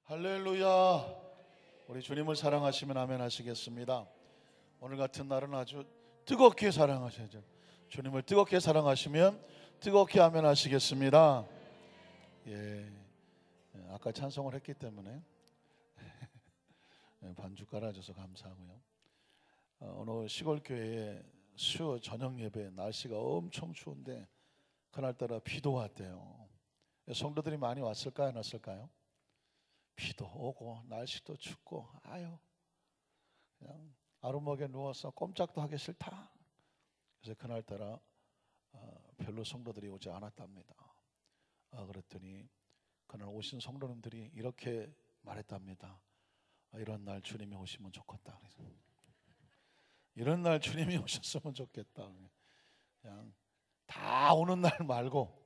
할렐루야. 우리 주님을 사랑하시면 아멘 하시겠습니다. 오늘 같은 날은 아주 뜨겁게 사랑하셔야죠. 주님을 뜨겁게 사랑하시면 뜨겁게 아멘 하시겠습니다. 예, 아까 찬송을 했기 때문에 반주 깔아줘서 감사하고요. 오늘 시골 교회에 수요 저녁 예배 날씨가 엄청 추운데 그날따라 비도 왔대요. 성도들이 많이 왔을까요, 안 왔을까요? 비도 오고 날씨도 춥고 아유 그냥 아루목에 누워서 꼼짝도 하기 싫다. 그래서 그날따라 별로 성도들이 오지 않았답니다. 그랬더니 그날 오신 성도님들이 이렇게 말했답니다. 이런 날 주님이 오시면 좋겠다. 이런 날 주님이 오셨으면 좋겠다. 그냥 다 오는 날 말고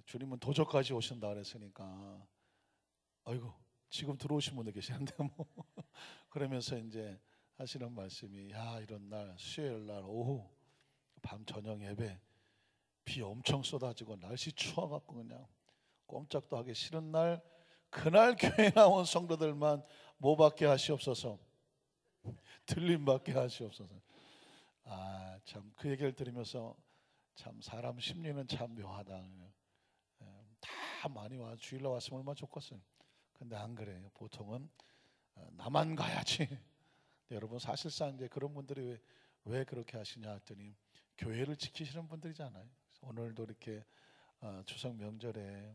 주님은 도저까지 오신다 그랬으니까 아이고 지금 들어오신 분들 계시는데 뭐 그러면서 이제 하시는 말씀이 야 이런 날 수요일 날 오후 밤 저녁 예배 비 엄청 쏟아지고 날씨 추워갖고 그냥 꼼짝도 하기 싫은 날 그날 교회 나온 성도들만 뭐 받게 하시옵소서, 들림 받게 하시옵소서. 참 그 얘기를 들으면서 참 사람 심리는 참 묘하다. 다 많이 와 주일날 왔으면 얼마나 좋겠어요. 근데 안 그래요. 보통은 나만 가야지. 여러분 사실상 이제 그런 분들이 왜 그렇게 하시냐 했더니 교회를 지키시는 분들이잖아요. 오늘도 이렇게 추석 명절에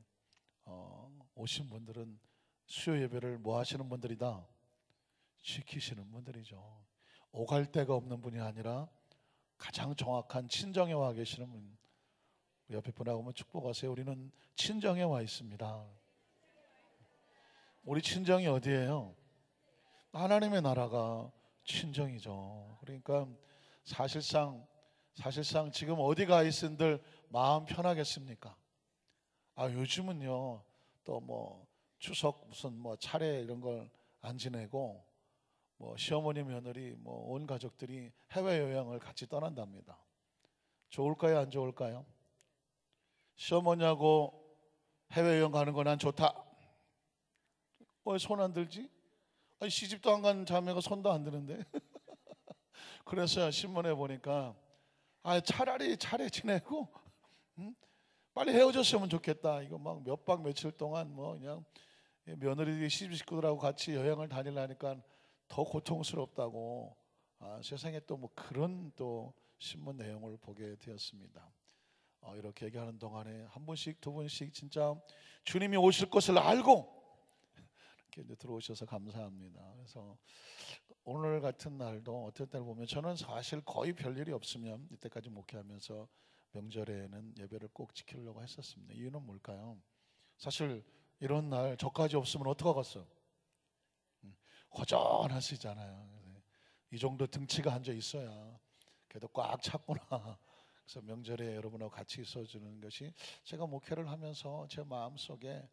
오신 분들은 수요 예배를 뭐 하시는 분들이다? 지키시는 분들이죠. 오갈 데가 없는 분이 아니라 가장 정확한 친정에 와 계시는 분. 옆에 분하고 한번 축복하세요. 우리는 친정에 와 있습니다. 우리 친정이 어디예요? 하나님의 나라가 친정이죠. 그러니까 사실상 지금 어디 가 있은들 마음 편하겠습니까? 요즘은요 또 뭐 추석 무슨 뭐 차례 이런 걸 안 지내고 뭐 시어머니 며느리 뭐 온 가족들이 해외 여행을 같이 떠난답니다. 좋을까요, 안 좋을까요? 시어머니하고 해외 여행 가는 거 난 좋다. 왜 손 안 들지? 시집도 안 간 자매가 손도 안 드는데. 그래서 신문에 보니까 차라리 차례 지내고 빨리 헤어졌으면 좋겠다. 이거 막 몇 박 며칠 동안 뭐 그냥 며느리들이 시집 식구들하고 같이 여행을 다니려니까 더 고통스럽다고 세상에 또 뭐 그런 또 신문 내용을 보게 되었습니다. 이렇게 얘기하는 동안에 한 분씩 두 분씩 진짜 주님이 오실 것을 알고 이렇게 이제 들어오셔서 감사합니다. 그래서 오늘 같은 날도 어떤 날 보면 저는 사실 거의 별일이 없으면 이때까지 목회하면서 명절에는 예배를 꼭 지키려고 했었습니다. 이유는 뭘까요? 사실 이런 날 저까지 없으면 어떡하겠어요? 허전하시잖아요. 이 정도 등치가 앉아 있어야 그래도 꽉 찼구나. 그래서 명절에 여러분하고 같이 있어주는 것이 제가 목회를 하면서 제 마음속에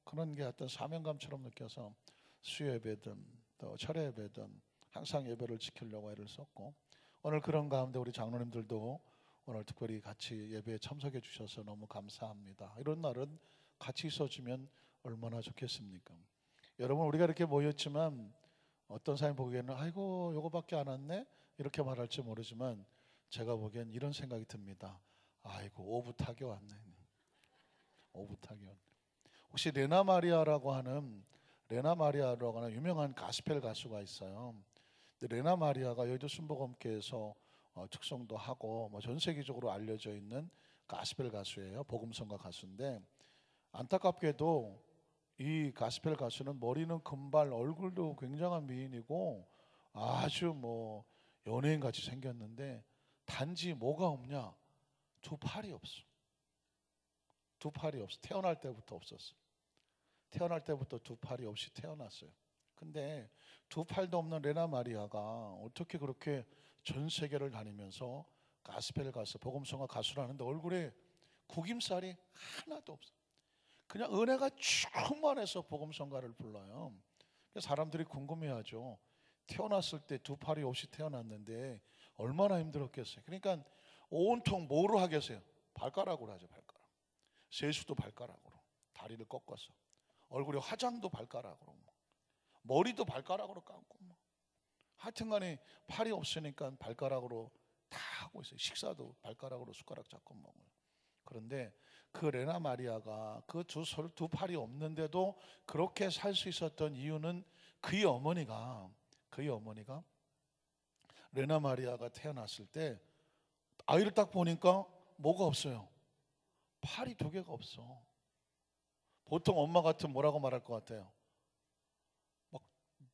그런 게 어떤 사명감처럼 느껴서 수요 예배든 또 철회 예배든 항상 예배를 지키려고 애를 썼고 오늘 그런 가운데 우리 장로님들도 오늘 특별히 같이 예배에 참석해 주셔서 너무 감사합니다. 이런 날은 같이 있어주면 얼마나 좋겠습니까? 여러분 우리가 이렇게 모였지만 어떤 사람이 보기에는 아이고 요거밖에 안 왔네 이렇게 말할지 모르지만 제가 보기엔 이런 생각이 듭니다. 아이고 오붓하게 왔네. 오붓하게 왔네. 혹시 레나 마리아라고 하는 유명한 가스펠 가수가 있어요. 근데 레나 마리아가 여의도 순복음교회에서 특성도 하고 뭐 전 세계적으로 알려져 있는 가스펠 가수예요. 복음성가 가수인데 안타깝게도 이 가스펠 가수는 머리는 금발, 얼굴도 굉장한 미인이고 아주 뭐 연예인 같이 생겼는데 단지 뭐가 없냐? 두 팔이 없어. 두 팔이 없어. 태어날 때부터 없었어. 태어날 때부터 두 팔이 없이 태어났어요. 근데 두 팔도 없는 레나 마리아가 어떻게 그렇게 전 세계를 다니면서 가스펠 가수, 복음성가 가수라는데 얼굴에 구김살이 하나도 없어. 그냥 은혜가 충만해서 복음성가를 불러요. 사람들이 궁금해하죠. 태어났을 때 두 팔이 없이 태어났는데 얼마나 힘들었겠어요. 그러니까 온통 뭐로 하겠어요? 발가락으로 하죠. 발가락. 세수도 발가락으로 다리를 꺾어서 얼굴에 화장도 발가락으로, 머리도 발가락으로 감고, 하여튼간에 팔이 없으니까 발가락으로 다 하고 있어요. 식사도 발가락으로 숟가락 잡고 먹어요. 그런데 그 레나 마리아가 그 두 팔이 없는데도 그렇게 살 수 있었던 이유는 그의 어머니가 레나 마리아가 태어났을 때 아이를 딱 보니까 뭐가 없어요? 팔이 두 개가 없어. 보통 엄마 같으면 뭐라고 말할 것 같아요? 막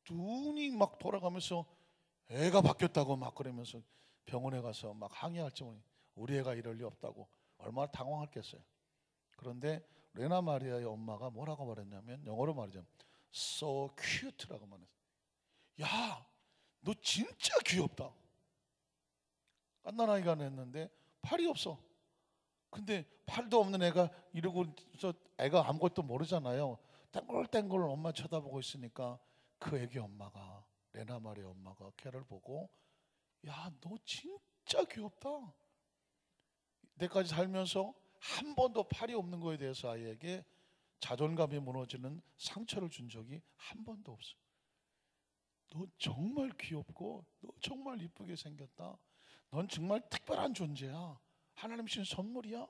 눈이 막 돌아가면서 애가 바뀌었다고 막 그러면서 병원에 가서 막 항의할지 모르니 우리 애가 이럴 리 없다고 얼마나 당황했겠어요. 그런데 레나 마리아의 엄마가 뭐라고 말했냐면, 영어로 말하자면 so cute라고 말했어요. 야, 너 진짜 귀엽다. 갓난아이가 냈는데 팔이 없어. 근데 팔도 없는 애가 이러고서 애가 아무것도 모르잖아요. 땡글땡글 엄마 쳐다보고 있으니까 그 애기 엄마가, 레나 마리아 엄마가 걔를 보고, 야, 너 진짜 귀엽다. 내까지 살면서 한 번도 팔이 없는 거에 대해서 아이에게 자존감이 무너지는 상처를 준 적이 한 번도 없어. 너 정말 귀엽고 너 정말 이쁘게 생겼다. 넌 정말 특별한 존재야. 하나님 주신 선물이야.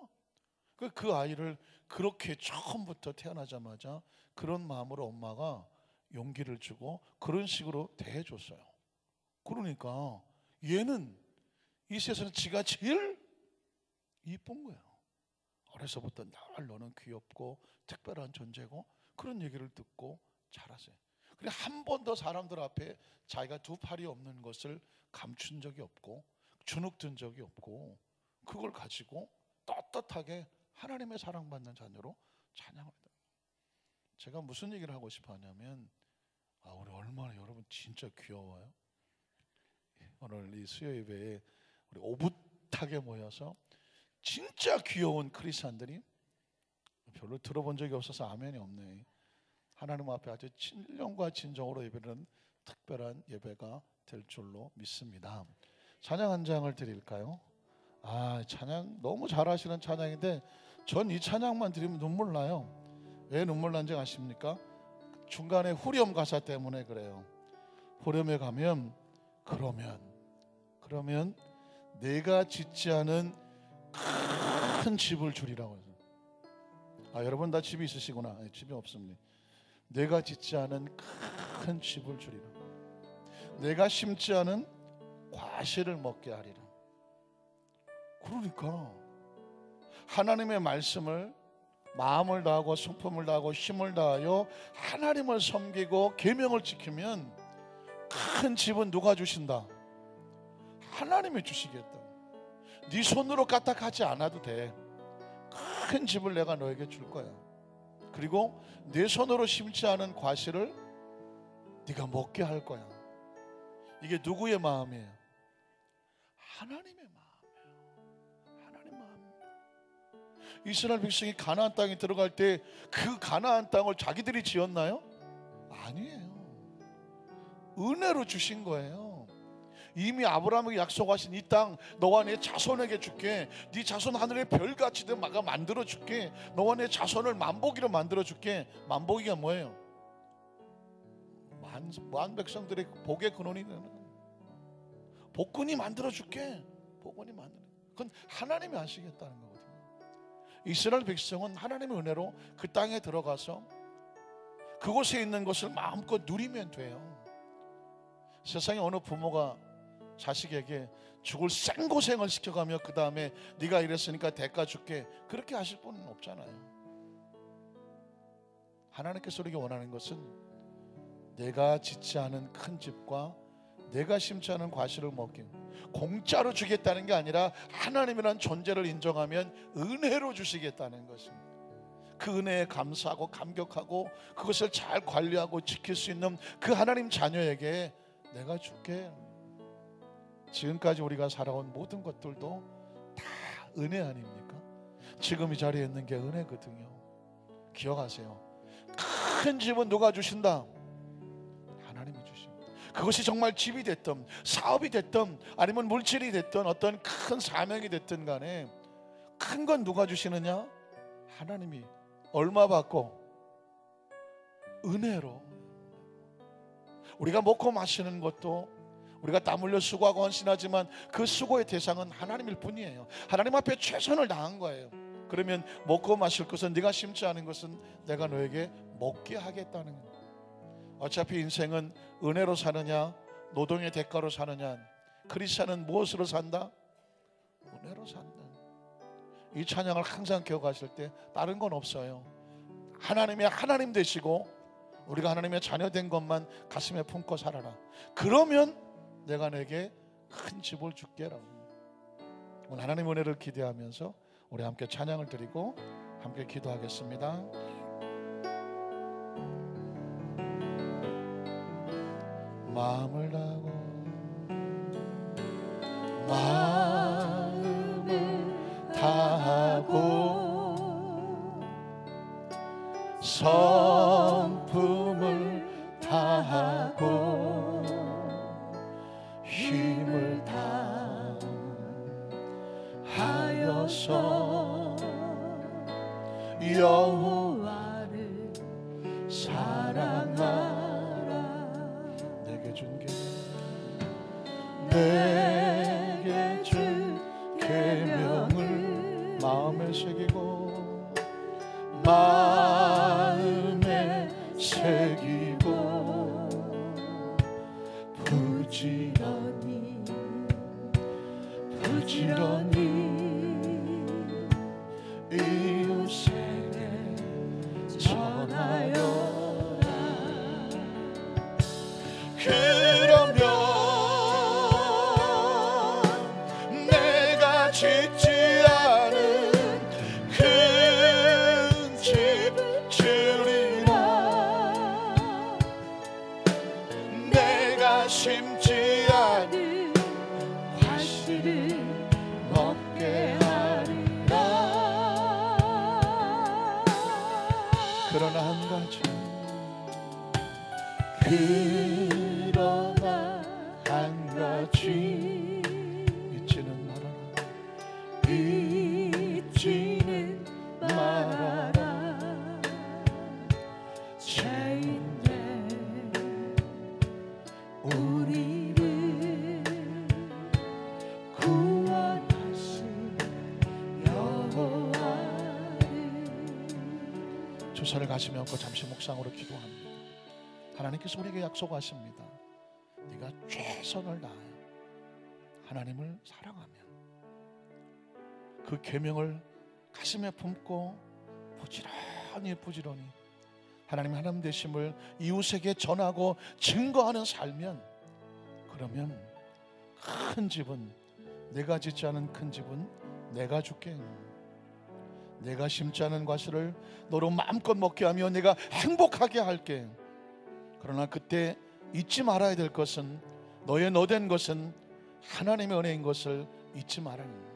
그 아이를 그렇게 처음부터 태어나자마자 그런 마음으로 엄마가 용기를 주고 그런 식으로 대해줬어요. 그러니까 얘는 이 세상에서 지가 제일 이쁜 거야. 어려서부터 늘 너는 귀엽고 특별한 존재고 그런 얘기를 듣고 자랐어요. 그래 한 번도 사람들 앞에 자기가 두 팔이 없는 것을 감춘 적이 없고 주눅든 적이 없고, 그걸 가지고 떳떳하게 하나님의 사랑받는 자녀로 찬양을 해요. 제가 무슨 얘기를 하고 싶어 하냐면, 우리 얼마나 여러분 진짜 귀여워요. 오늘 이 수요 예배에 우리 오붓하게 모여서 진짜 귀여운 크리스찬들이, 별로 들어본 적이 없어서 아멘이 없네. 하나님 앞에 아주 진정과 진정으로 예배는 특별한 예배가 될 줄로 믿습니다. 찬양 한 장을 드릴까요? 찬양 너무 잘하시는 찬양인데 전 이 찬양만 드리면 눈물 나요. 왜 눈물 난지 아십니까? 중간에 후렴 가사 때문에 그래요. 후렴에 가면 그러면 내가 짓지 않은 큰 집을 주리라고 해서. 여러분 다 집이 있으시구나. 집이 없습니다. 내가 짓지 않은 큰 집을 주리라. 내가 심지 않은 과실을 먹게 하리라. 그러니까 하나님의 말씀을 마음을 다하고 성품을 다하고 힘을 다하여 하나님을 섬기고 계명을 지키면 큰 집은 누가 주신다? 하나님이 주시겠다. 네 손으로 까딱하지 않아도 돼. 큰 집을 내가 너에게 줄 거야. 그리고 내 손으로 심지 않은 과실을 네가 먹게 할 거야. 이게 누구의 마음이에요? 하나님의 마음이에요. 하나님 마음. 이스라엘 백성이 가나안 땅에 들어갈 때 그 가나안 땅을 자기들이 지었나요? 아니에요. 은혜로 주신 거예요. 이미 아브라함에게 약속하신 이 땅 너와 내 자손에게 줄게. 네 자손 하늘의 별같이 내가 만들어 줄게. 너와 내 자손을 만복이로 만들어 줄게. 만복이가 뭐예요? 만 백성들의 복의 근원이 되는, 복군이 만들어 줄게. 복군이 만드는, 그건 하나님이 하시겠다는 거거든요. 이스라엘 백성은 하나님의 은혜로 그 땅에 들어가서 그곳에 있는 것을 마음껏 누리면 돼요. 세상에 어느 부모가 자식에게 죽을 생고생을 시켜가며 그 다음에 네가 이랬으니까 대가 줄게, 그렇게 하실 분은 없잖아요. 하나님께서 우리에게 원하는 것은 내가 짓지 않은 큰 집과 내가 심지 않은 과실을 먹기, 공짜로 주겠다는 게 아니라 하나님이라는 존재를 인정하면 은혜로 주시겠다는 것입니다. 그 은혜에 감사하고 감격하고 그것을 잘 관리하고 지킬 수 있는 그 하나님 자녀에게 내가 줄게. 지금까지 우리가 살아온 모든 것들도 다 은혜 아닙니까? 지금 이 자리에 있는 게 은혜거든요. 기억하세요. 큰 집은 누가 주신다? 하나님이 주십니다. 그것이 정말 집이 됐든 사업이 됐든 아니면 물질이 됐든 어떤 큰 사명이 됐든 간에 큰 건 누가 주시느냐? 하나님이. 얼마 받고? 은혜로. 우리가 먹고 마시는 것도 우리가 땀 흘려 수고하고 헌신하지만 그 수고의 대상은 하나님일 뿐이에요. 하나님 앞에 최선을 다한 거예요. 그러면 먹고 마실 것은 네가 심지 않은 것은 내가 너에게 먹게 하겠다는 거예요. 어차피 인생은 은혜로 사느냐 노동의 대가로 사느냐. 크리스찬은 무엇으로 산다? 은혜로 산다. 이 찬양을 항상 기억하실 때 다른 건 없어요. 하나님의 하나님 되시고 우리가 하나님의 자녀 된 것만 가슴에 품고 살아라. 그러면 내가 내게 큰 집을 줄게라고. 오늘 하나님 은혜를 기대하면서 우리 함께 찬양을 드리고 함께 기도하겠습니다. 마음을 다하고 마음을 다하고 성품을 다하고 힘을 다하여서 여호와를 사랑하라. 내게 준 계명을 마음에 새기고 마음에 새기고 부지런히 이웃에게 전하여라. 그러면 내가 짓지 않은 큰 집 주리라. 내가 심지 않은 화실을 먹게 하리라. 그러나 한 가지 잊지는 말아라. 죄인된 우리를 구원하신 여호와를. 두 손을 가슴에 얹고 잠시 묵상으로 기도합니다. 하나님께서 우리에게 약속하십니다. 네가 최선을 다하여 하나님을 사랑하면 그 계명을 가슴에 품고 부지런히 하나님 하나님 되심을 이웃에게 전하고 증거하는 살면, 그러면 큰 집은 내가 짓지 않은 큰 집은 내가 줄게. 내가 심지 않은 과실을 너로 마음껏 먹게 하며 내가 행복하게 할게. 그러나 그때 잊지 말아야 될 것은, 너의 너된 것은 하나님의 은혜인 것을 잊지 말아야 합니다.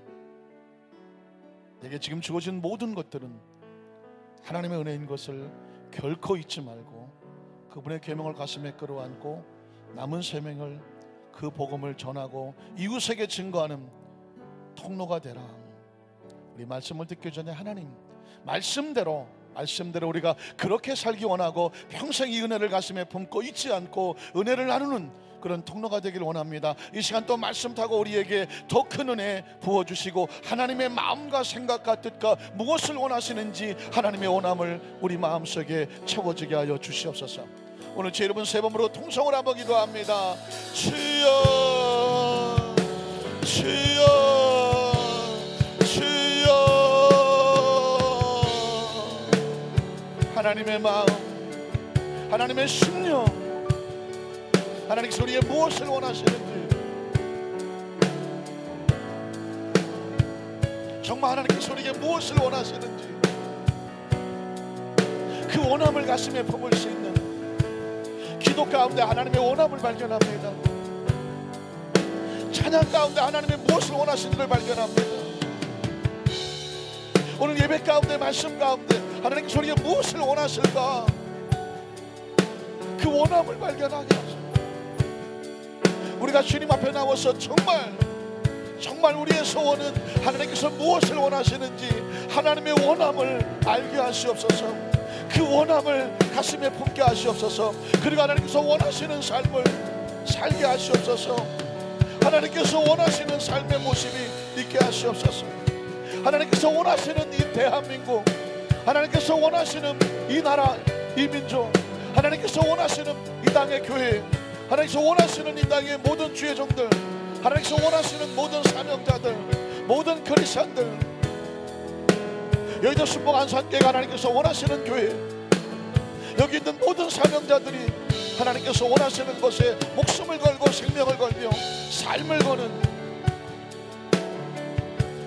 내게 지금 주어진 모든 것들은 하나님의 은혜인 것을 결코 잊지 말고 그분의 계명을 가슴에 끌어안고 남은 생명을 그 복음을 전하고 이웃에게 증거하는 통로가 되라. 우리 말씀을 듣기 전에 하나님 말씀대로 우리가 그렇게 살기 원하고 평생 이 은혜를 가슴에 품고 잊지 않고 은혜를 나누는 그런 통로가 되길 원합니다. 이 시간 또 말씀 타고 우리에게 더 큰 은혜 부어주시고 하나님의 마음과 생각과 뜻과 무엇을 원하시는지 하나님의 원함을 우리 마음속에 채워지게 하여 주시옵소서. 오늘 제 이름은 세 번으로 통성을 한번 기도합니다. 주여 주여 하나님의 마음, 하나님의 심령, 하나님께서 우리의 무엇을 원하시는지, 정말 하나님께서 우리에게 무엇을 원하시는지 그 원함을 가슴에 품을 수 있는 기도 가운데 하나님의 원함을 발견합니다. 찬양 가운데 하나님의 무엇을 원하시는지를 발견합니다. 오늘 예배 가운데 말씀 가운데 하나님께서 우리에게 무엇을 원하실까, 그 원함을 발견하게 하소서. 우리가 주님 앞에 나와서 정말 우리의 소원은 하나님께서 무엇을 원하시는지 하나님의 원함을 알게 하시옵소서. 그 원함을 가슴에 품게 하시옵소서. 그리고 하나님께서 원하시는 삶을 살게 하시옵소서. 하나님께서 원하시는 삶의 모습이 있게 하시옵소서. 하나님께서 원하시는 이 대한민국, 하나님께서 원하시는 이 나라, 이 민족, 하나님께서 원하시는 이 땅의 교회, 하나님께서 원하시는 이 땅의 모든 주의 종들, 하나님께서 원하시는 모든 사명자들, 모든 크리스천들, 여의도 순복 안산교회가 하나님께서 원하시는 교회, 여기 있는 모든 사명자들이 하나님께서 원하시는 것에 목숨을 걸고 생명을 걸며 삶을 거는,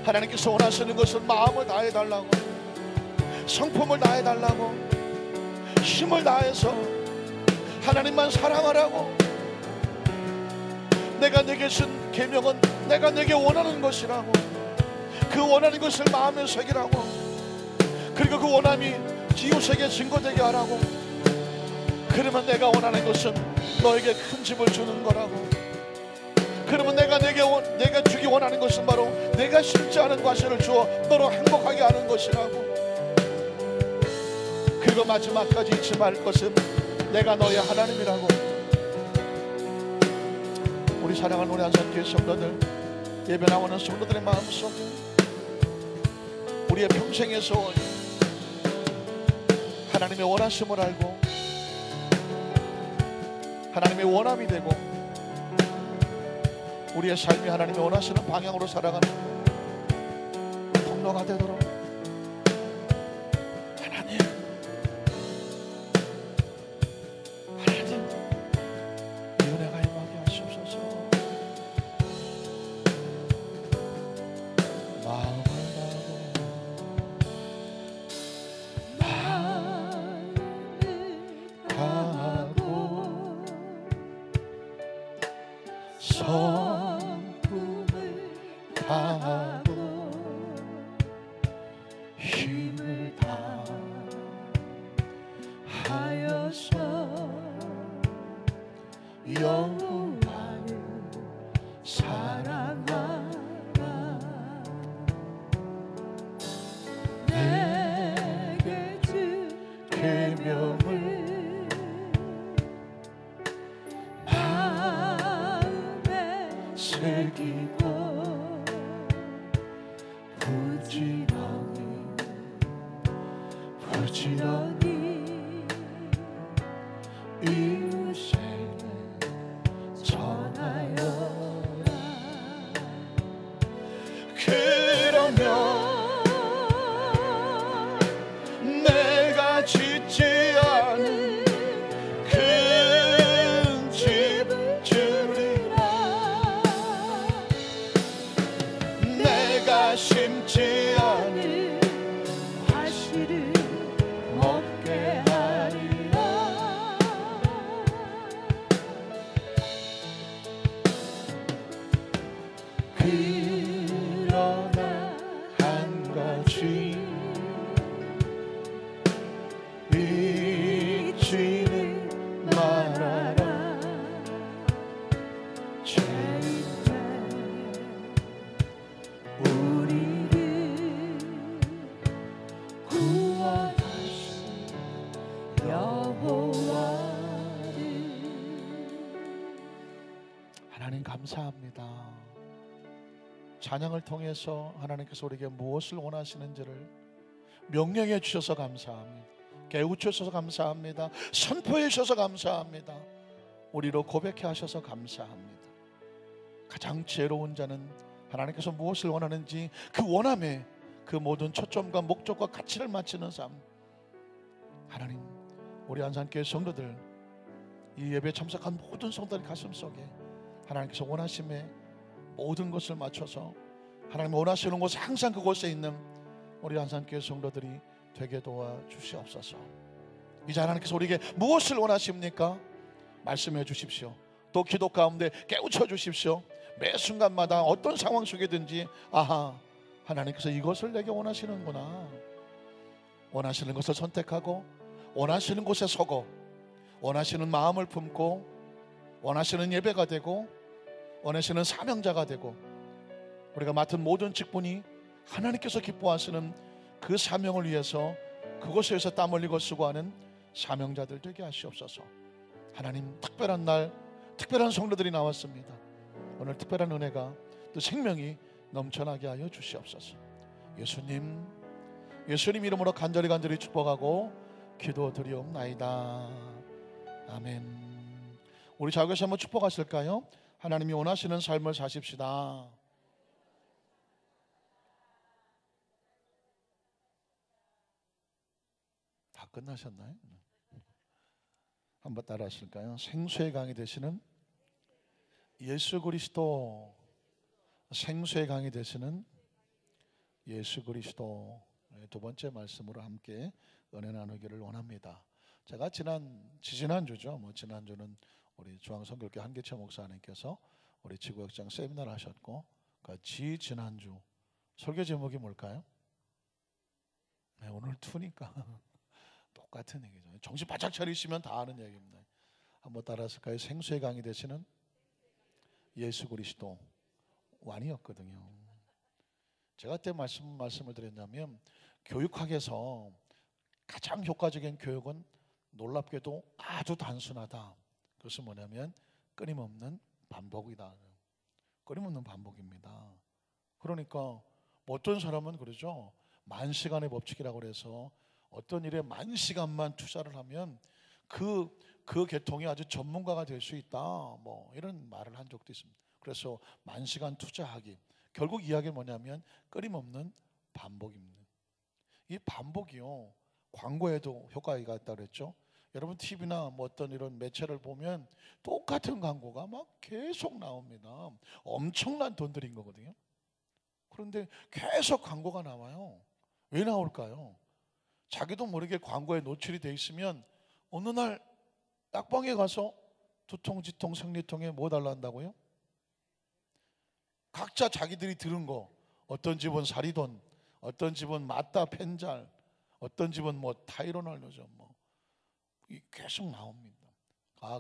하나님께서 원하시는 것은 마음을 다해달라고, 성품을 다해달라고, 힘을 다해서 하나님만 사랑하라고, 내가 내게 준 계명은 내가 내게 원하는 것이라고, 그 원하는 것을 마음에 새기라고, 그리고 그 원함이 이웃에게 증거되게 하라고. 그러면 내가 원하는 것은 너에게 큰 집을 주는 거라고. 그러면 내가 주기 원하는 것은 바로 내가 심지 않은 과실을 주어 너로 행복하게 하는 것이라고. 그리고 마지막까지 잊지 말 것은 내가 너의 하나님이라고. 우리 사랑하는 우리 안산교회 성도들, 예배 나오는 성도들의 마음속에 우리의 평생의 소원, 하나님의 원하심을 알고 하나님의 원함이 되고 우리의 삶이 하나님의 원하시는 방향으로 살아가는 통로가 되도록 하나님 이 은혜가 임하게 하시옵소서. 마음을 다하고 성품을 다하고 힘을 다하여서 영원히 사랑하라. 내게 준 계명을 새기고 부지런히 이웃에게 전하여라. 그러면 내가 짓지 않은 큰 집을 주리라. 내가 심지 않은 과실을 먹게 하리라. 그러나 한 가지 잊지는 말아라. 죄인된 우리를 구원하신 여호와를. 하나님 감사합니다. 찬양을 통해서 하나님께서 우리에게 무엇을 원하시는지를 명령해 주셔서 감사합니다. 깨우쳐 주셔서 감사합니다. 선포해 주셔서 감사합니다. 우리로 고백해 하셔서 감사합니다. 가장 지혜로운 자는 하나님께서 무엇을 원하는지 그 원함에 그 모든 초점과 목적과 가치를 맞추는 삶. 하나님, 우리 안산교회 성도들, 이 예배에 참석한 모든 성도들 가슴속에 하나님께서 원하심에 모든 것을 맞춰서 하나님 원하시는 곳에 항상 그곳에 있는 우리 안산교회 성도들이 되게 도와주시옵소서. 이제 하나님께서 우리에게 무엇을 원하십니까? 말씀해 주십시오. 또 기도 가운데 깨우쳐 주십시오. 매 순간마다 어떤 상황 속에든지 아하, 하나님께서 이것을 내게 원하시는구나. 원하시는 것을 선택하고 원하시는 곳에 서고 원하시는 마음을 품고 원하시는 예배가 되고 원하시는 사명자가 되고 우리가 맡은 모든 직분이 하나님께서 기뻐하시는 그 사명을 위해서 그곳에서 땀 흘리고 수고하는 사명자들 되게 하시옵소서. 하나님, 특별한 날 특별한 성도들이 나왔습니다. 오늘 특별한 은혜가 또 생명이 넘쳐나게 하여 주시옵소서. 예수님 이름으로 간절히 축복하고 기도드리옵나이다. 아멘. 우리 자교에서 한번 축복하실까요? 하나님이 원하시는 삶을 사십시다. 다 끝나셨나요? 한번 따라 하실까요? 생수의 강이 되시는 예수 그리스도. 생수의 강이 되시는 예수 그리스도. 두 번째 말씀으로 함께 은혜 나누기를 원합니다. 제가 지난주죠. 지난주는 우리 중앙선교회 한계철 목사님께서 우리 지구역장 세미나를 하셨고, 지난주 설교 제목이 뭘까요? 네, 오늘 투니까 똑같은 얘기죠. 정신 바짝 차리시면 다 아는 얘기입니다. 한번 따라하실까요? 생수의 강이 되시는 예수 그리스도. 완이었거든요. 제가 그때 말씀을 드렸냐면, 교육학에서 가장 효과적인 교육은 놀랍게도 아주 단순하다. 그것은 뭐냐면 끊임없는 반복이다. 끊임없는 반복입니다. 그러니까 어떤 사람은 그러죠. 만시간의 법칙이라고 해서 어떤 일에 만시간만 투자를 하면 그 계통이 아주 전문가가 될 수 있다. 이런 말을 한 적도 있습니다. 그래서 만시간 투자하기. 결국 이야기는 뭐냐면 끊임없는 반복입니다. 이 반복이요, 광고에도 효과가 있다고 그랬죠. 여러분 TV나 어떤 이런 매체를 보면 똑같은 광고가 막 계속 나옵니다. 엄청난 돈 들인 거거든요. 그런데 계속 광고가 나와요. 왜 나올까요? 자기도 모르게 광고에 노출이 돼 있으면 어느 날 약방에 가서 두통, 지통, 생리통에 뭐 달라 한다고요? 각자 자기들이 들은 거, 어떤 집은 사리돈, 어떤 집은 마따 펜잘, 어떤 집은 타이로날로죠. 계속 나옵니다.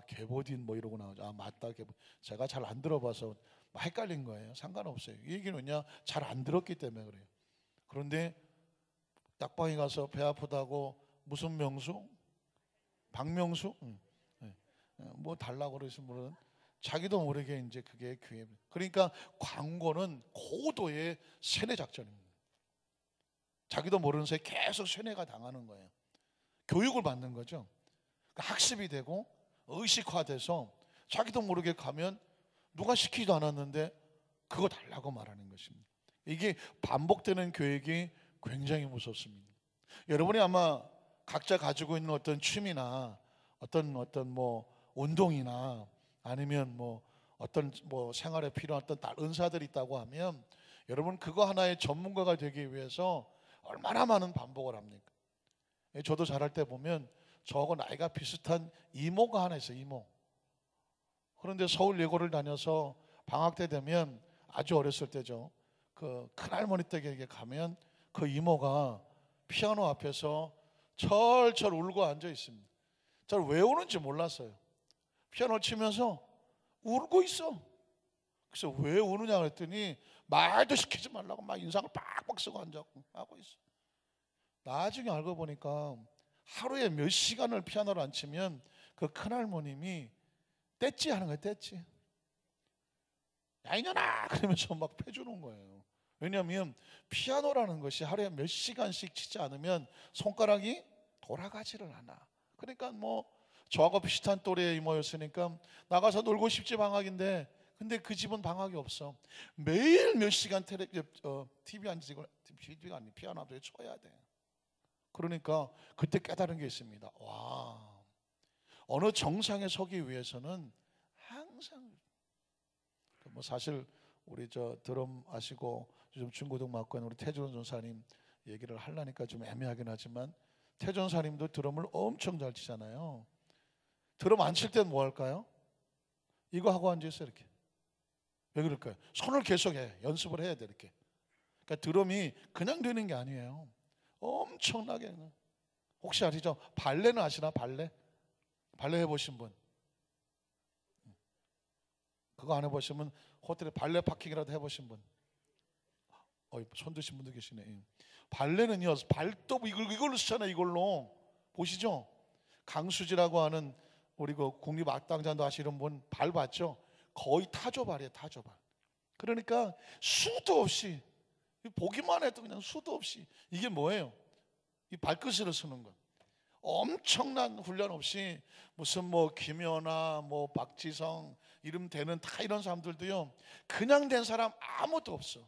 게보딘 이러고 나오죠. 마따 게보. 제가 잘 안 들어봐서 헷갈린 거예요. 상관없어요. 이 얘기는 그냥 잘 안 들었기 때문에 그래요. 그런데 약방에 가서 배 아프다고 무슨 명수? 박명수? 달라고 그러신 분은 자기도 모르게 이제 그게 귀에. 그러니까 광고는 고도의 세뇌 작전입니다. 자기도 모르는 사이에 계속 세뇌가 당하는 거예요. 교육을 받는 거죠. 학습이 되고 의식화돼서 자기도 모르게 가면 누가 시키지도 않았는데 그거 달라고 말하는 것입니다. 이게 반복되는 교육이 굉장히 무섭습니다. 여러분이 아마 각자 가지고 있는 어떤 취미나 어떤 운동이나 아니면 어떤 생활에 필요한 어떤 은사들이 있다고 하면 여러분 그거 하나의 전문가가 되기 위해서 얼마나 많은 반복을 합니까? 저도 자랄 때 보면 저하고 나이가 비슷한 이모가 하나 있어요. 이모. 그런데 서울 예고를 다녀서 방학 때 되면, 아주 어렸을 때죠, 그 큰할머니 댁에 가면 그 이모가 피아노 앞에서 철철 울고 앉아 있습니다. 잘 왜 우는지 몰랐어요. 피아노 치면서 울고 있어. 그래서 왜 우느냐 그랬더니 말도 시키지 말라고 막 인상을 빡빡 쓰고 앉았고 하고 있어. 나중에 알고 보니까 하루에 몇 시간을 피아노를 안 치면 그 큰할머님이 떼찌 하는 거예요. 떼찌. 야 이년아 그러면서 막 패주는 거예요. 왜냐하면 피아노라는 것이 하루에 몇 시간씩 치지 않으면 손가락이 돌아가지를 않아. 그러니까 저하고 비슷한 또래의 이모였으니까 나가서 놀고 싶지 방학인데, 근데 그 집은 방학이 없어. 매일 몇 시간 TV 앉고, TV가 아니 피아노 앞에 쳐야 돼. 그러니까 그때 깨달은 게 있습니다. 와, 어느 정상에 서기 위해서는 항상 사실 우리 드럼 아시고 요즘 중고등학교 우리 태준 전사님 얘기를 하려니까 좀 애매하긴 하지만, 태준 전사님도 드럼을 엄청 잘 치잖아요. 드럼 안 칠 땐 뭐 할까요? 이거 하고 앉아있어요. 이렇게. 왜 그럴까요? 손을 계속 연습을 해야 돼. 이렇게. 그러니까 드럼이 그냥 되는 게 아니에요. 엄청나게. 혹시 아시죠? 발레는 아시나? 발레 해보신 분? 그거 안 해보시면 호텔에 발레 파킹이라도 해보신 분? 손 드신 분도 계시네. 발레는요, 발톱 이걸로 쓰잖아요. 이걸로 보시죠. 강수지라고 하는 우리 그 국립악당장도 하시는 분 발 봤죠? 거의 타조발이에요, 타조발. 그러니까 수도 없이, 보기만 해도 그냥 수도 없이, 이게 뭐예요? 이 발끝으로 쓰는 거. 엄청난 훈련 없이 무슨 뭐 김연아, 뭐 박지성 이름 되는 다 이런 사람들도요, 그냥 된 사람 아무도 없어.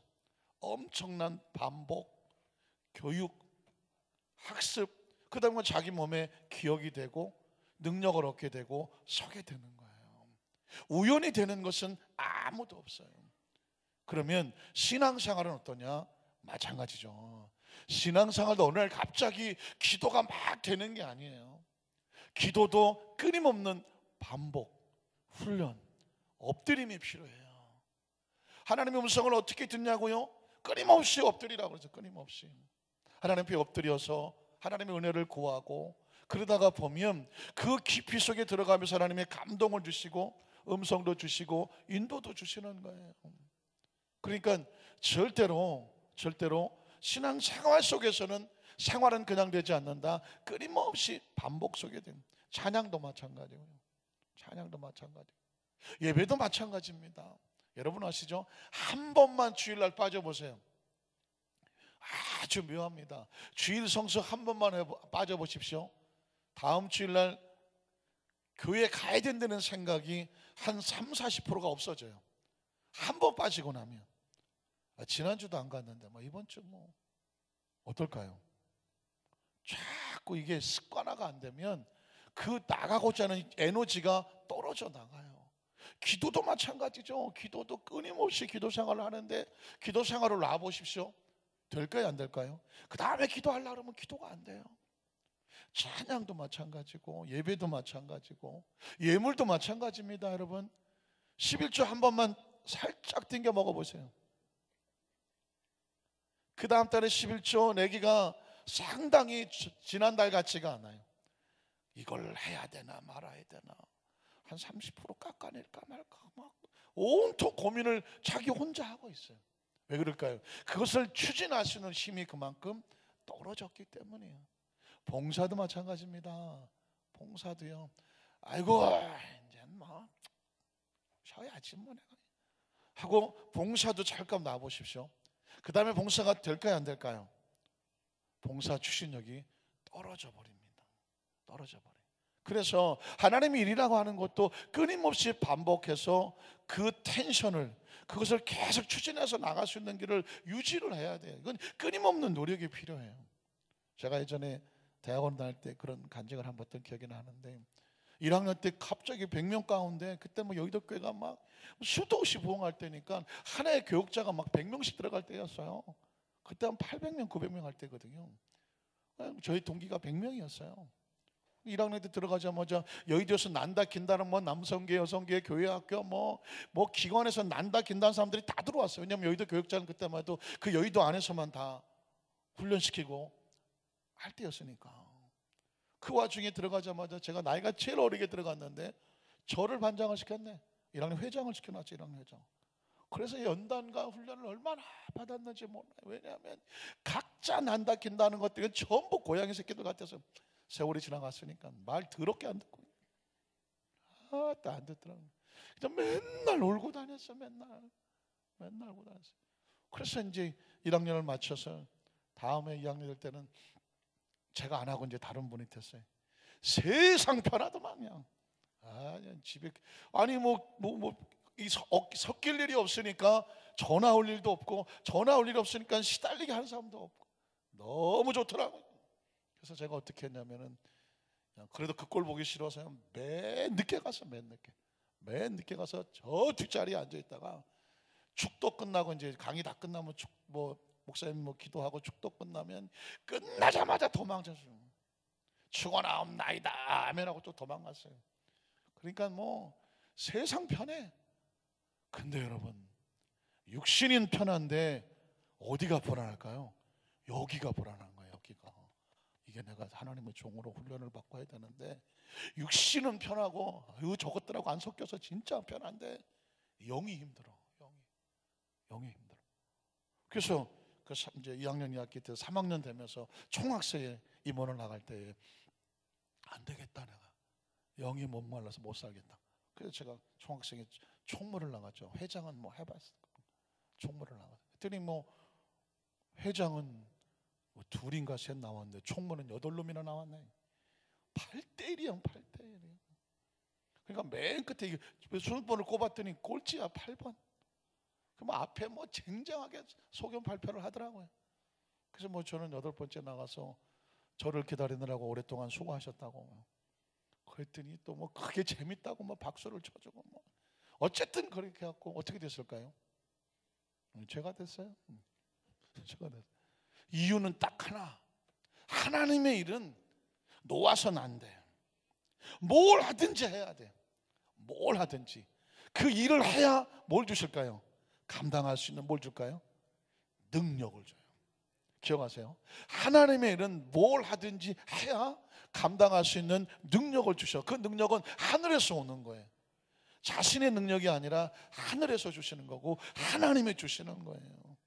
엄청난 반복, 교육, 학습, 그 다음에 자기 몸에 기억이 되고 능력을 얻게 되고 서게 되는 거예요. 우연히 되는 것은 아무도 없어요. 그러면 신앙생활은 어떠냐? 마찬가지죠. 신앙생활도 어느 날 갑자기 기도가 막 되는 게 아니에요. 기도도 끊임없는 반복, 훈련, 엎드림이 필요해요. 하나님의 음성을 어떻게 듣냐고요? 끊임없이 엎드리라고 그러죠. 끊임없이 하나님 앞에 엎드려서 하나님의 은혜를 구하고, 그러다가 보면 그 깊이 속에 들어가면서 하나님의 감동을 주시고 음성도 주시고 인도도 주시는 거예요. 그러니까 절대로 신앙생활 속에서는 생활은 그냥 되지 않는다. 끊임없이 반복 속에 된 찬양도 마찬가지고요. 찬양도 마찬가지, 예배도 마찬가지입니다. 여러분 아시죠? 한 번만 주일날 빠져보세요. 아주 묘합니다. 주일 성수 한 번만 빠져보십시오. 다음 주일날 교회 가야 된다는 생각이 한 30-40%가 없어져요. 한 번 빠지고 나면. 지난주도 안 갔는데 이번 주 어떨까요? 자꾸 이게 습관화가 안 되면 그 나가고자 하는 에너지가 떨어져 나가요. 기도도 마찬가지죠. 기도도 끊임없이 기도 생활을 하는데 기도 생활을 놔보십시오. 될까요, 안 될까요? 그 다음에 기도하려고 하면 기도가 안 돼요. 찬양도 마찬가지고 예배도 마찬가지고 예물도 마찬가지입니다. 여러분 11조 한 번만 살짝 땡겨 먹어보세요. 그 다음 달에 11조 내기가 상당히 지난달 같지가 않아요. 이걸 해야 되나 말아야 되나, 한 30% 깎아낼까 말까 막 온통 고민을 자기 혼자 하고 있어요. 왜 그럴까요? 그것을 추진하시는 힘이 그만큼 떨어졌기 때문이에요. 봉사도 마찬가지입니다. 봉사도요, 아이고 이제 쉬어야지 내가 하고 봉사도 잠깐 놔보십시오. 그 다음에 봉사가 될까요, 안 될까요? 봉사 추진력이 떨어져 버립니다. 떨어져 버려요. 그래서 하나님의 일이라고 하는 것도 끊임없이 반복해서 그 텐션을, 그것을 계속 추진해서 나갈 수 있는 길을 유지를 해야 돼요. 이건 끊임없는 노력이 필요해요. 제가 예전에 대학원 다닐 때 그런 간증을 한번 했던 기억이 나는데, 1학년 때 갑자기 100명 가운데, 그때 여의도 교회가 막 수도 없이 부흥할 때니까 한 해에 교육자가 막 100명씩 들어갈 때였어요. 그때 한 800명, 900명 할 때거든요. 저희 동기가 100명이었어요. 1학년 때 들어가자마자 여의도에서 난다 긴다는 남성계, 여성계, 교회학교 기관에서 난다 긴다는 사람들이 다 들어왔어요. 왜냐하면 여의도 교육자는 그때만 해도 그 여의도 안에서만 다 훈련시키고 할 때였으니까. 그 와중에 들어가자마자 제가 나이가 제일 어리게 들어갔는데 저를 반장을 시켰네. 1학년 회장을 시켜놨죠. 1학년 회장. 그래서 연단과 훈련을 얼마나 받았는지 몰라요. 왜냐하면 각자 난다 긴다는 것들이 전부 고양이 새끼들 같아서 세월이 지나갔으니까 말 더럽게 안 듣고 안 듣더라고요. 그냥 맨날 울고 다녔어. 맨날 울고 다녔어. 그래서 이제 1학년을 마쳐서 다음에 2학년 될 때는 제가 안 하고 이제 다른 분이 됐어요. 세상 편하더만 그냥. 집에 섞일 일이 없으니까 전화 올 일도 없고, 전화 올 일이 없으니까 시달리게 하는 사람도 없고 너무 좋더라고요. 그래서 제가 어떻게 했냐면은, 그래도 그 꼴 보기 싫어서 맨 늦게 가서 맨 늦게 가서 저 뒷자리에 앉아 있다가 축도 끝나고 이제 강의 다 끝나면 목사님 기도하고 축도 끝나면 끝나자마자 도망쳤어요. 축원하옵나이다 아멘하고 또 도망갔어요. 그러니까 세상 편해. 근데 여러분, 육신은 편한데 어디가 불안할까요? 여기가 불안한 거예요. 여기가. 이게 내가 하나님의 종으로 훈련을 받고 해야 되는데, 육신은 편하고 저것들하고 안 섞여서 진짜 편한데 영이 힘들어. 영이 힘들어. 그래서 이제 2학년 2학기 때 3학년 되면서 총학생회 임원을 나갈 때 안 되겠다, 내가 영이 목말라서 못 살겠다. 그래서 제가 총학생회 총무를 나갔죠. 회장은 뭐 해봤어. 총무를 나갔어요. 그랬더니 뭐 회장은 뭐 둘인가 셋 나왔는데 총무는 8놈이나 나왔네. 8대1이야, 8대1. 그러니까 맨 끝에 순번을 꼽았더니 꼴찌야, 8번. 그럼 앞에 뭐 쟁쟁하게 소견 발표를 하더라고요. 그래서 뭐 저는 8번째 나가서 저를 기다리느라고 오랫동안 수고하셨다고. 그랬더니 또 뭐 그게 재밌다고 뭐 박수를 쳐주고 뭐. 어쨌든 그렇게 해갖고 어떻게 됐을까요? 제가 됐어요. 제가 됐어요. 이유는 딱 하나. 하나님의 일은 놓아서는 안 돼. 뭘 하든지 해야 돼. 뭘 하든지. 그 일을 해야 뭘 주실까요? 감당할 수 있는 뭘 줄까요? 능력을 줘요. 기억하세요. 하나님의 일은 뭘 하든지 해야 감당할 수 있는 능력을 주셔. 그 능력은 하늘에서 오는 거예요. 자신의 능력이 아니라 하늘에서 주시는 거고 하나님이 주시는 거예요.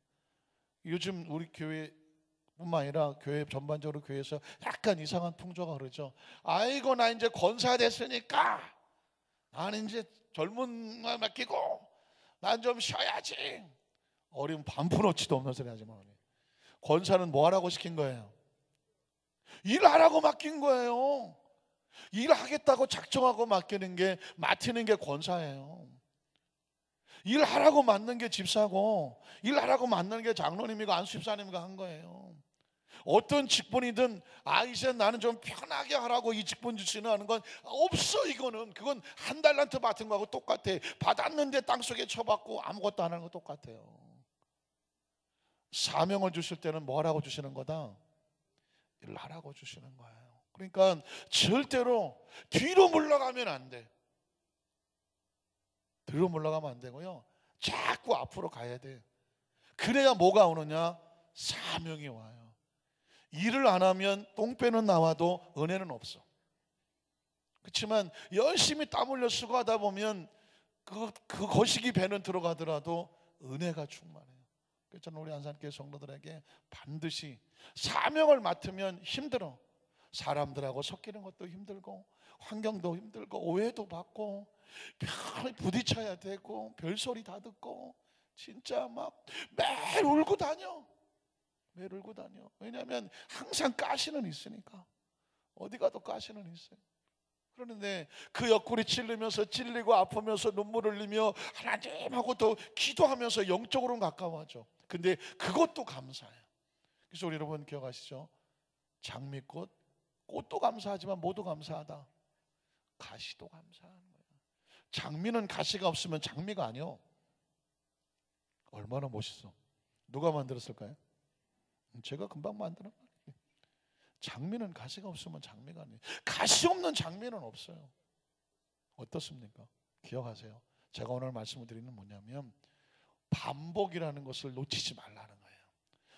요즘 우리 교회뿐만 아니라 교회 전반적으로 교회에서 약간 이상한 풍조가 흐르죠. 아이고 나 이제 권사 됐으니까 나는 이제 젊은 말 맡기고 난 좀 쉬어야지. 어린 반푼어치도 없는 소리 하지 마. 권사는 뭐 하라고 시킨 거예요? 일하라고 맡긴 거예요. 일하겠다고 작정하고 맡기는 게, 맡기는 게 권사예요. 일하라고 맡는 게 집사고 일하라고 맡는 게 장로님이고 안수집사님이가 한 거예요. 어떤 직분이든 이제 나는 좀 편하게 하라고 이 직분 주시는 하는 건 없어. 이거는 그건 한 달란트 맡은 거하고 똑같아. 받았는데 땅속에 쳐박고 아무것도 안 하는 거 똑같아요. 사명을 주실 때는 뭐 하라고 주시는 거다? 일하라고 주시는 거예요. 그러니까 절대로 뒤로 물러가면 안 돼. 뒤로 물러가면 안 되고요, 자꾸 앞으로 가야 돼. 그래야 뭐가 오느냐? 사명이 와요. 일을 안 하면 똥배는 나와도 은혜는 없어. 그렇지만 열심히 땀 흘려 수고하다 보면 그 거시기 배는 들어가더라도 은혜가 충만해요. 그래서 저는 우리 안산교회 성도들에게 반드시 사명을 맡으면 힘들어. 사람들하고 섞이는 것도 힘들고 환경도 힘들고 오해도 받고 부딪혀야 되고 별소리 다 듣고 진짜 막 매일 울고 다녀. 매일 울고 다녀. 왜냐하면 항상 가시는 있으니까. 어디 가도 가시는 있어요. 그런데 그 옆구리 찔리면서 찔리고 아프면서 눈물 흘리며 하나님하고 또 기도하면서 영적으로는 가까워져. 근데 그것도 감사해요. 그래서 우리 여러분 기억하시죠? 장미꽃, 꽃도 감사하지만 모두 감사하다. 가시도 감사하는 거예요. 장미는 가시가 없으면 장미가 아니요. 얼마나 멋있어. 누가 만들었을까요? 제가 금방 만드는 거예요. 장미는 가시가 없으면 장미가 아니에요. 가시 없는 장미는 없어요. 어떻습니까? 기억하세요. 제가 오늘 말씀을 드리는 뭐냐면 반복이라는 것을 놓치지 말라는 거예요.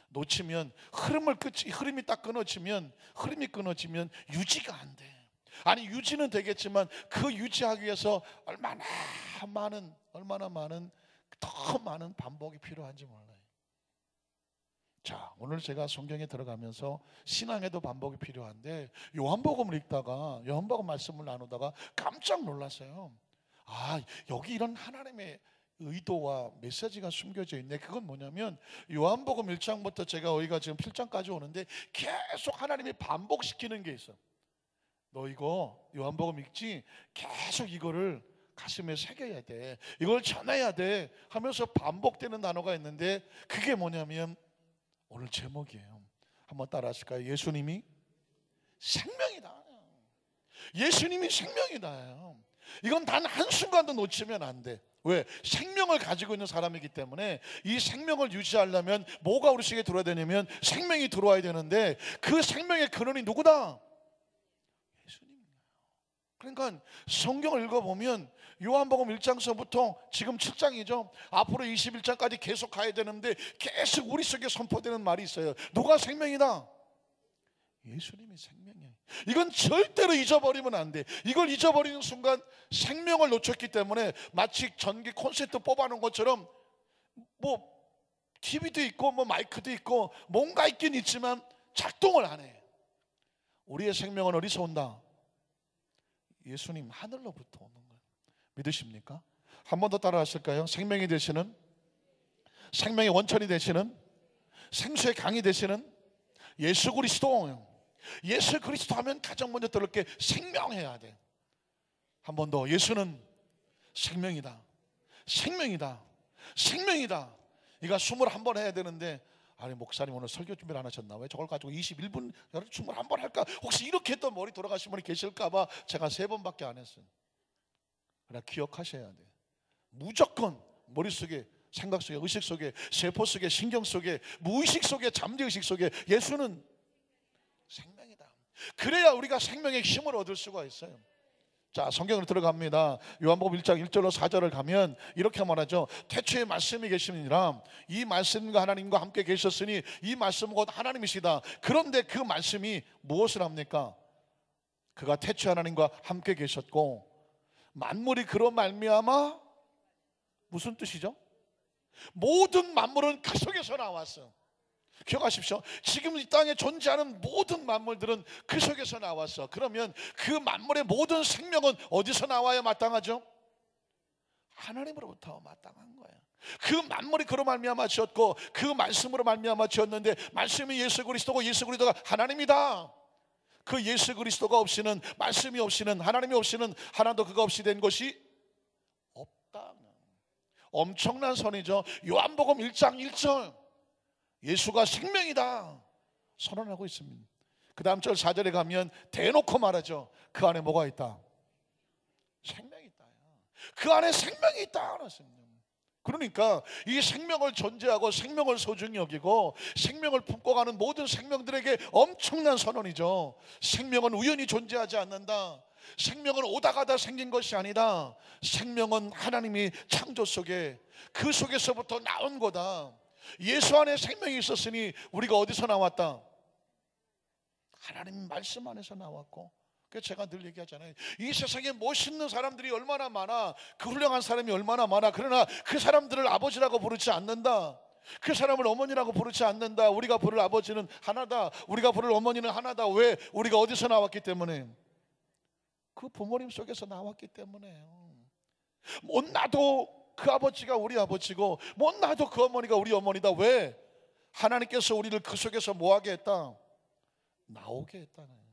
놓치면 흐름이 딱 끊어지면 유지가 안 돼. 아니 유지는 되겠지만 그 유지하기 위해서 얼마나 많은 더 많은 반복이 필요한지 몰라요. 자, 오늘 제가 성경에 들어가면서 신앙에도 반복이 필요한데 요한복음을 읽다가 요한복음 말씀을 나누다가 깜짝 놀랐어요. 여기 이런 하나님의 의도와 메시지가 숨겨져 있네. 그건 뭐냐면 요한복음 1장부터 제가 여기가 지금 7장까지 오는데 계속 하나님이 반복시키는 게 있어. 너 이거 요한복음 읽지? 계속 이거를 가슴에 새겨야 돼. 이걸 전해야 돼 하면서 반복되는 단어가 있는데 그게 뭐냐면 오늘 제목이에요. 한번 따라 하실까요? 예수님이 생명이다. 예수님이 생명이다. 이건 단 한순간도 놓치면 안 돼. 왜? 생명을 가지고 있는 사람이기 때문에 이 생명을 유지하려면 뭐가 우리 속에 들어야 되냐면 생명이 들어와야 되는데 그 생명의 근원이 누구다? 예수님이에요. 그러니까 성경을 읽어보면 요한복음 1장서부터 지금 7장이죠. 앞으로 21장까지 계속 가야 되는데 계속 우리 속에 선포되는 말이 있어요. 누가 생명이다? 예수님이 생명이에요. 이건 절대로 잊어버리면 안 돼. 이걸 잊어버리는 순간 생명을 놓쳤기 때문에 마치 전기 콘센트 뽑아놓은 것처럼 뭐 TV도 있고 뭐 마이크도 있고 뭔가 있긴 있지만 작동을 안 해. 우리의 생명은 어디서 온다? 예수님 하늘로부터 오는 거예요. 믿으십니까? 한 번 더 따라 하실까요? 생명이 되시는, 생명의 원천이 되시는, 생수의 강이 되시는 예수 그리스도. 예수 그리스도 하면 가장 먼저 들을 게 생명해야 돼. 한 번 더. 예수는 생명이다. 생명이다. 생명이다. 이거 21번 해야 되는데, 아니 목사님 오늘 설교 준비를 안 하셨나? 왜 저걸 가지고 21분 21번 할까? 혹시 이렇게 했던 머리 돌아가신 분이 계실까 봐 제가 3번밖에 안 했어요. 그러나 기억하셔야 돼. 무조건 머릿속에, 생각 속에, 의식 속에, 세포 속에, 신경 속에, 무의식 속에, 잠재의식 속에 예수는 생명이다. 그래야 우리가 생명의 힘을 얻을 수가 있어요. 자, 성경으로 들어갑니다. 요한복음 1장 1절로 4절을 가면 이렇게 말하죠. 태초에 말씀이 계시니라. 이 말씀과 하나님과 함께 계셨으니 이 말씀은 곧 하나님이시다. 그런데 그 말씀이 무엇을 합니까? 그가 태초에 하나님과 함께 계셨고 만물이 그로 말미암아, 무슨 뜻이죠? 모든 만물은 그 속에서 나왔어. 기억하십시오. 지금 이 땅에 존재하는 모든 만물들은 그 속에서 나왔어. 그러면 그 만물의 모든 생명은 어디서 나와야 마땅하죠? 하나님으로부터 마땅한 거예요. 그 만물이 그로 말미암아 지었고 그 말씀으로 말미암아 지었는데 말씀이 예수 그리스도고 예수 그리스도가 하나님이다. 그 예수 그리스도가 없이는, 말씀이 없이는, 하나님이 없이는 하나도 그가 없이 된 것이 없다. 엄청난 선이죠. 요한복음 1장 1절 예수가 생명이다 선언하고 있습니다. 그 다음 절 4절에 가면 대놓고 말하죠. 그 안에 뭐가 있다? 생명이 있다. 그 안에 생명이 있다. 그러니까 이 생명을 존재하고 생명을 소중히 여기고 생명을 품고 가는 모든 생명들에게 엄청난 선언이죠. 생명은 우연히 존재하지 않는다. 생명은 오다 가다 생긴 것이 아니다. 생명은 하나님이 창조 속에, 그 속에서부터 나온 거다. 예수 안에 생명이 있었으니 우리가 어디서 나왔다? 하나님 말씀 안에서 나왔고, 그래서 제가 늘 얘기하잖아요. 이 세상에 멋있는 사람들이 얼마나 많아, 그 훌륭한 사람이 얼마나 많아. 그러나 그 사람들을 아버지라고 부르지 않는다. 그 사람을 어머니라고 부르지 않는다. 우리가 부를 아버지는 하나다. 우리가 부를 어머니는 하나다. 왜? 우리가 어디서 나왔기 때문에, 그 부모님 속에서 나왔기 때문에요. 못 나도 그 아버지가 우리 아버지고 못 나도 그 어머니가 우리 어머니다. 왜? 하나님께서 우리를 그 속에서 뭐하게 했다? 나오게 했다는.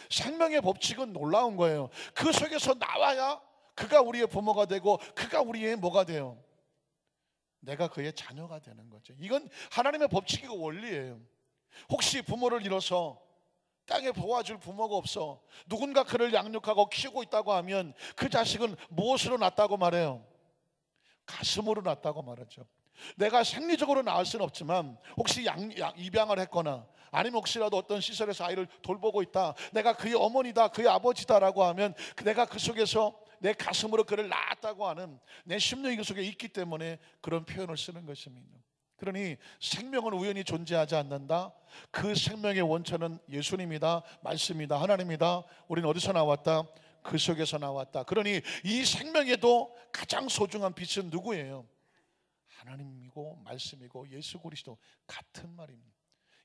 생명의 법칙은 놀라운 거예요. 그 속에서 나와야 그가 우리의 부모가 되고 그가 우리의 뭐가 돼요? 내가 그의 자녀가 되는 거죠. 이건 하나님의 법칙이고 원리예요. 혹시 부모를 잃어서 땅에 도와줄 부모가 없어 누군가 그를 양육하고 키우고 있다고 하면 그 자식은 무엇으로 낳았다고 말해요? 가슴으로 낳았다고 말하죠. 내가 생리적으로 낳을 수는 없지만 혹시 입양을 했거나 아니면 혹시라도 어떤 시설에서 아이를 돌보고 있다, 내가 그의 어머니다, 그의 아버지다라고 하면 내가 그 속에서 내 가슴으로 그를 낳았다고 하는 내 심령이 그 속에 있기 때문에 그런 표현을 쓰는 것입니다. 그러니 생명은 우연히 존재하지 않는다. 그 생명의 원천은 예수님이다, 말씀이다, 하나님이다. 우리는 어디서 나왔다? 그 속에서 나왔다. 그러니 이 생명에도 가장 소중한 빛은 누구예요? 하나님이고 말씀이고 예수 그리스도. 같은 말입니다.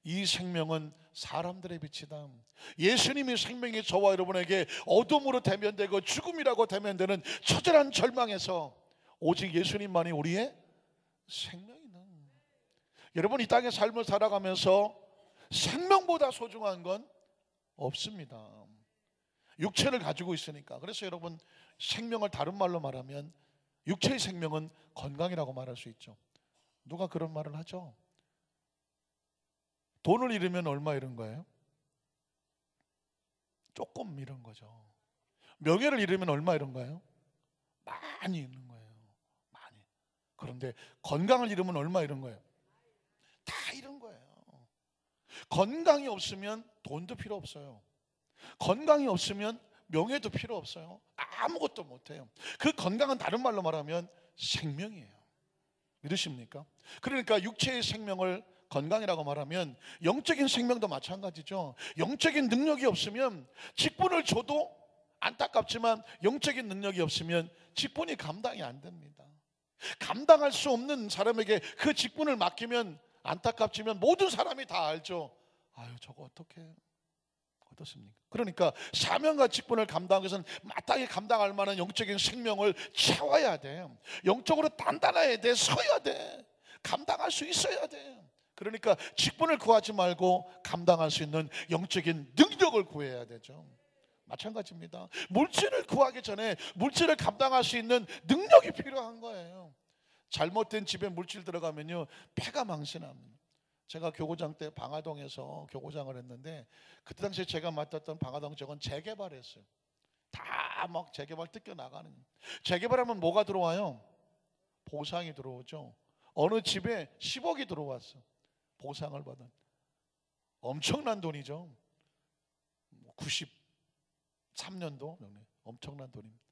이 생명은 사람들의 빛이다. 예수님이 생명이 저와 여러분에게 어둠으로 대면되고 죽음이라고 대면되는 처절한 절망에서 오직 예수님만이 우리의 생명이다. 여러분, 이 땅의 삶을 살아가면서 생명보다 소중한 건 없습니다. 육체를 가지고 있으니까. 그래서 여러분, 생명을 다른 말로 말하면 육체의 생명은 건강이라고 말할 수 있죠. 누가 그런 말을 하죠? 돈을 잃으면 얼마 잃은 거예요? 조금 잃은 거죠. 명예를 잃으면 얼마 잃은 거예요? 많이 잃는 거예요. 많이. 그런데 건강을 잃으면 얼마 잃은 거예요? 다 잃은 거예요. 건강이 없으면 돈도 필요 없어요. 건강이 없으면 명예도 필요 없어요. 아무것도 못해요. 그 건강은 다른 말로 말하면 생명이에요. 믿으십니까? 그러니까 육체의 생명을 건강이라고 말하면 영적인 생명도 마찬가지죠. 영적인 능력이 없으면 직분을 줘도 안타깝지만 영적인 능력이 없으면 직분이 감당이 안 됩니다. 감당할 수 없는 사람에게 그 직분을 맡기면 안타깝지만 모든 사람이 다 알죠. 아유, 저거 어떻습니까? 그러니까 사명과 직분을 감당하기 위해서는 마땅히 감당할 만한 영적인 생명을 채워야 돼. 영적으로 단단해야 돼. 서야 돼. 감당할 수 있어야 돼. 그러니까 직분을 구하지 말고 감당할 수 있는 영적인 능력을 구해야 되죠. 마찬가지입니다. 물질을 구하기 전에 물질을 감당할 수 있는 능력이 필요한 거예요. 잘못된 집에 물질 들어가면요, 폐가 망신합니다. 제가 교구장 때 방화동에서 교구장을 했는데, 그때 당시에 제가 맡았던 방화동 지역은 재개발했어요. 다 막 재개발 뜯겨 나가는. 재개발하면 뭐가 들어와요? 보상이 들어오죠. 어느 집에 10억이 들어왔어. 보상을 받은. 엄청난 돈이죠. 93년도 엄청난 돈입니다.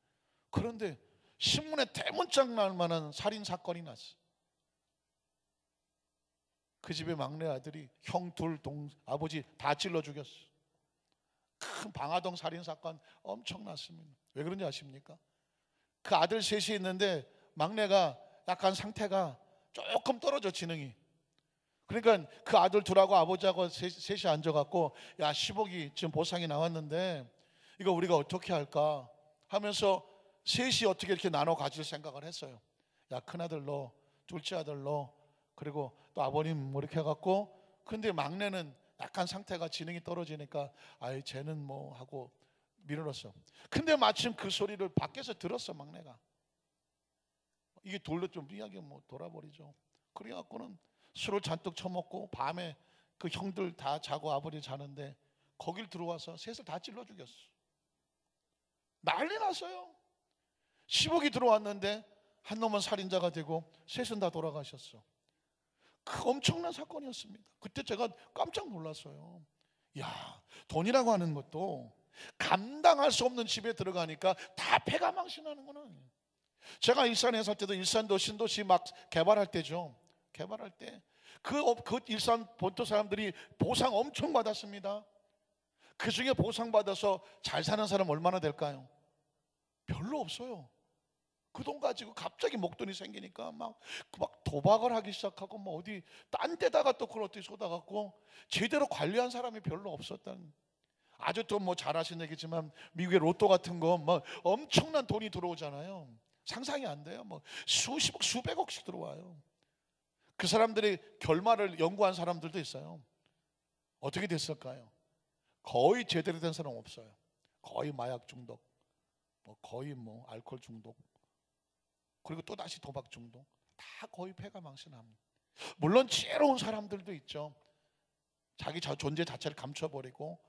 그런데 신문에 대문짝 날 만한 살인 사건이 났어. 그 집의 막내 아들이 형 둘, 아버지 다 찔러 죽였어. 큰 방화동 살인 사건 엄청났습니다. 왜 그런지 아십니까? 그 아들 셋이 있는데 막내가 약간 상태가 조금 떨어져, 지능이. 그러니까 그 아들 둘하고 아버지하고 셋이 앉아갖고, 야, 10억이 지금 보상이 나왔는데 이거 우리가 어떻게 할까 하면서 셋이 어떻게 이렇게 나눠 가질 생각을 했어요. 야, 큰아들 너, 둘째 아들 너, 그리고 또 아버님 뭐 이렇게 해갖고. 근데 막내는 약간 상태가, 지능이 떨어지니까 아이 쟤는 뭐 하고 밀어넣었어. 근데 마침 그 소리를 밖에서 들었어, 막내가. 이게 돌로 좀 이야기 뭐 돌아버리죠. 그래갖고는 술을 잔뜩 처먹고 밤에 그 형들 다 자고 아버지 자는데 거길 들어와서 셋을 다 찔러 죽였어. 난리 났어요. 10억이 들어왔는데 한 놈은 살인자가 되고 셋은 다 돌아가셨어. 그 엄청난 사건이었습니다. 그때 제가 깜짝 놀랐어요. 야, 돈이라고 하는 것도 감당할 수 없는 집에 들어가니까 다 폐가망신하는구나. 제가 일산에 살 때도 일산도 신도시 막 개발할 때죠. 개발할 때 그 일산 본토 사람들이 보상 엄청 받았습니다. 그 중에 보상 받아서 잘 사는 사람 얼마나 될까요? 별로 없어요. 그 돈 가지고 갑자기 목돈이 생기니까 막 도박을 하기 시작하고 뭐 어디 딴 데다가 또 그걸 어떻게 쏟아갖고 제대로 관리한 사람이 별로 없었다는. 아주 또 뭐 잘 아시는 얘기지만 미국의 로또 같은 거 뭐 엄청난 돈이 들어오잖아요. 상상이 안 돼요. 뭐 수십억 수백억씩 들어와요. 그 사람들의 결말을 연구한 사람들도 있어요. 어떻게 됐을까요? 거의 제대로 된 사람 없어요. 거의 마약 중독, 거의 뭐 알코올 중독, 그리고 또 다시 도박 중독, 다 거의 폐가망신합니다. 물론 지혜로운 사람들도 있죠. 자기 존재 자체를 감춰버리고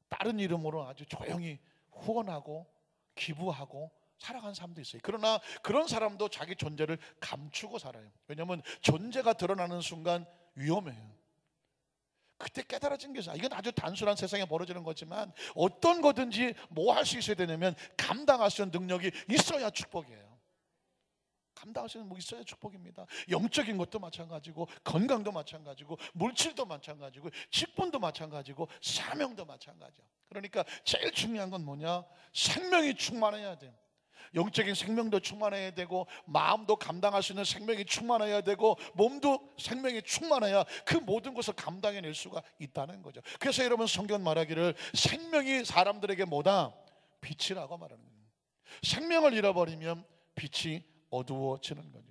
다른 이름으로 아주 조용히 후원하고 기부하고 살아가는 사람도 있어요. 그러나 그런 사람도 자기 존재를 감추고 살아요. 왜냐하면 존재가 드러나는 순간 위험해요. 그때 깨달아진 게 있어요. 이건 아주 단순한 세상에 벌어지는 거지만 어떤 거든지 뭐 할 수 있어야 되냐면 감당할 수 있는 능력이 있어야 축복이에요. 감당할 수 있는 뭐 있어야 축복입니다. 영적인 것도 마찬가지고 건강도 마찬가지고 물질도 마찬가지고 직분도 마찬가지고 사명도 마찬가지야. 그러니까 제일 중요한 건 뭐냐? 생명이 충만해야 돼요. 영적인 생명도 충만해야 되고 마음도 감당할 수 있는 생명이 충만해야 되고 몸도 생명이 충만해야 그 모든 것을 감당해낼 수가 있다는 거죠. 그래서 여러분 성경 말하기를 생명이 사람들에게 뭐다? 빛이라고 말하는 거예요. 생명을 잃어버리면 빛이 어두워지는 거죠.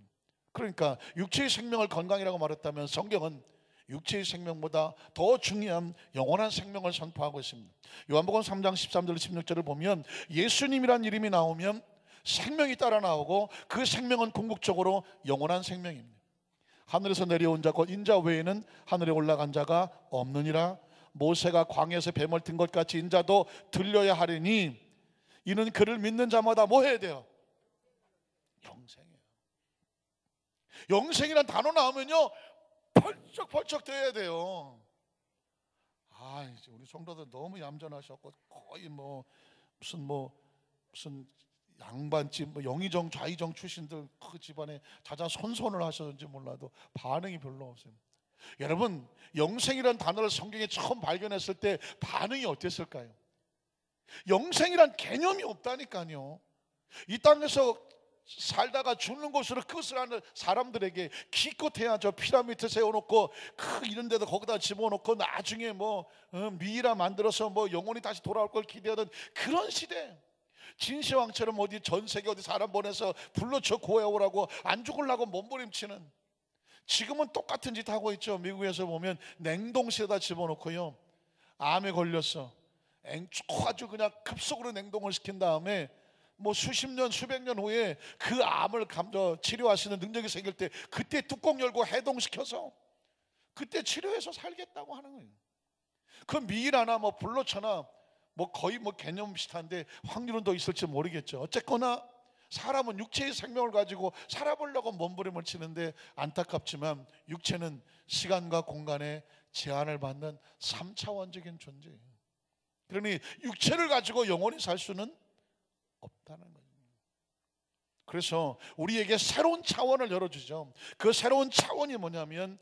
그러니까 육체의 생명을 건강이라고 말했다면 성경은 육체의 생명보다 더 중요한 영원한 생명을 선포하고 있습니다. 요한복음 3장 13절 16절을 보면 예수님이란 이름이 나오면 생명이 따라 나오고 그 생명은 궁극적으로 영원한 생명입니다. 하늘에서 내려온 자 곧 인자 외에는 하늘에 올라간 자가 없느니라. 모세가 광야에서 뱀을 든 것 같이 인자도 들려야 하리니 이는 그를 믿는 자마다 뭐 해야 돼요? 영생이에요. 영생이란 단어 나오면요 펄쩍펄쩍 뛰어야 돼요. 이제 우리 성도들 너무 얌전하셨고 거의 무슨 양반집 영의정 좌의정 출신들 그 집안에 자자손손을 하셨는지 몰라도 반응이 별로 없어요. 여러분 영생이란 단어를 성경에 처음 발견했을 때 반응이 어땠을까요? 영생이란 개념이 없다니까요. 이 땅에서 살다가 죽는 곳으로 그것을 하는 사람들에게 기껏해야 저 피라미드 세워놓고 이런 데도 거기다 집어넣고 나중에 미이라 만들어서 영혼이 다시 돌아올 걸 기대하던 그런 시대, 진시황처럼 어디 전 세계 어디 사람 보내서 불러쳐 구해오라고 안 죽으려고 몸부림치는, 지금은 똑같은 짓 하고 있죠. 미국에서 보면 냉동실에다 집어넣고요, 암에 걸렸어, 아주 그냥 급속으로 냉동을 시킨 다음에 수십 년 수백 년 후에 그 암을 치료할 수 있는 능력이 생길 때 그때 뚜껑 열고 해동시켜서 그때 치료해서 살겠다고 하는 거예요. 그 미이라나 불로처나 거의 개념 비슷한데 확률은 더 있을지 모르겠죠. 어쨌거나 사람은 육체의 생명을 가지고 살아보려고 몸부림을 치는데, 안타깝지만 육체는 시간과 공간에 제한을 받는 3차원적인 존재예요. 그러니 육체를 가지고 영원히 살 수는 없다는 거죠. 그래서 우리에게 새로운 차원을 열어주죠. 그 새로운 차원이 뭐냐면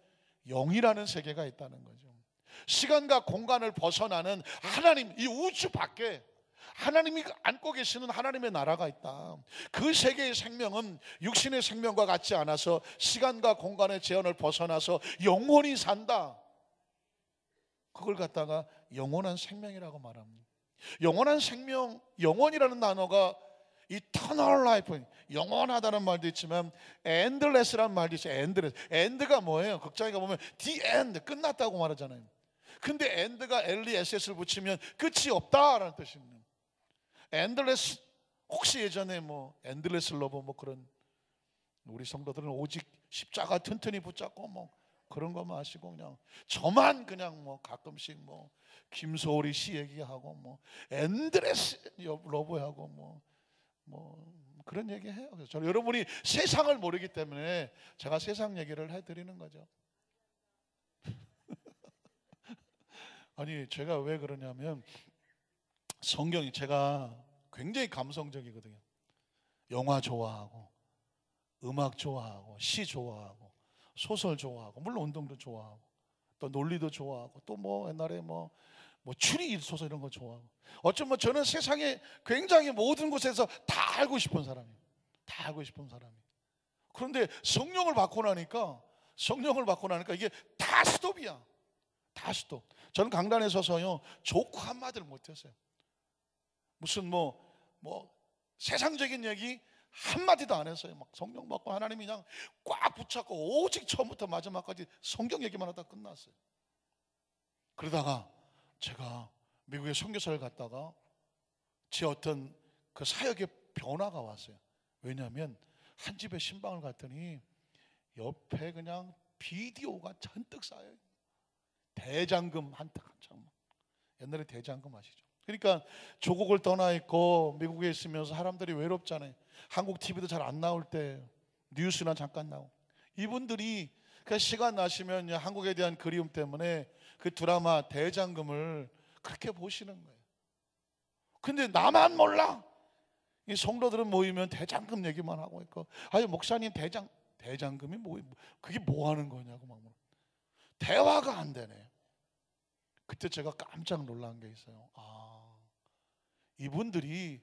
영이라는 세계가 있다는 거죠. 시간과 공간을 벗어나는 하나님, 이 우주 밖에 하나님이 안고 계시는 하나님의 나라가 있다. 그 세계의 생명은 육신의 생명과 같지 않아서 시간과 공간의 제한을 벗어나서 영원히 산다. 그걸 갖다가 영원한 생명이라고 말합니다. 영원한 생명, 영원이라는 단어가 eternal life, 영원하다는 말도 있지만 endless라는 말도 있어요. end가 뭐예요? 극장에 가보면 the end, 끝났다고 말하잖아요. 근데 end가 LESS를 붙이면 끝이 없다라는 뜻입니다. endless, 혹시 예전에 endless love 그런, 우리 성도들은 오직 십자가 튼튼히 붙잡고 그런 것만 하시고 그냥 저만 그냥 가끔씩 김소월이 씨 얘기하고 endless love하고 그런 얘기해요. 그래서 저는 여러분이 세상을 모르기 때문에 제가 세상 얘기를 해드리는 거죠. 아니 제가 왜 그러냐면 성경이, 제가 굉장히 감성적이거든요. 영화 좋아하고 음악 좋아하고 시 좋아하고 소설 좋아하고 물론 운동도 좋아하고 또 논리도 좋아하고 또 옛날에 추리 소설 이런 거 좋아하고, 어쩌면 저는 세상에 굉장히 모든 곳에서 다 알고 싶은 사람이에요. 다 알고 싶은 사람이에요. 그런데 성령을 받고 나니까 이게 다 스톱이야. 다 스톱. 저는 강단에 서서요 좋고 한마디를 못했어요. 무슨 세상적인 얘기 한마디도 안 했어요. 성령 받고 하나님이 그냥 꽉 붙잡고 오직 처음부터 마지막까지 성경 얘기만 하다 끝났어요. 그러다가 제가 미국에 선교사를 갔다가 제 어떤 그 사역의 변화가 왔어요. 왜냐하면 한 집에 신방을 갔더니 옆에 그냥 비디오가 잔뜩 쌓여요. 대장금 한창, 옛날에 대장금 아시죠? 그러니까 조국을 떠나 있고 미국에 있으면서 사람들이 외롭잖아요. 한국 TV도 잘 안 나올 때 뉴스나 잠깐 나오고, 이분들이 그 시간 나시면 한국에 대한 그리움 때문에 그 드라마 대장금을 그렇게 보시는 거예요. 근데 나만 몰라. 이 성도들은 모이면 대장금 얘기만 하고 있고, 아니 목사님 대장금이 그게 뭐 하는 거냐고 대화가 안 되네. 그때 제가 깜짝 놀란 게 있어요. 이분들이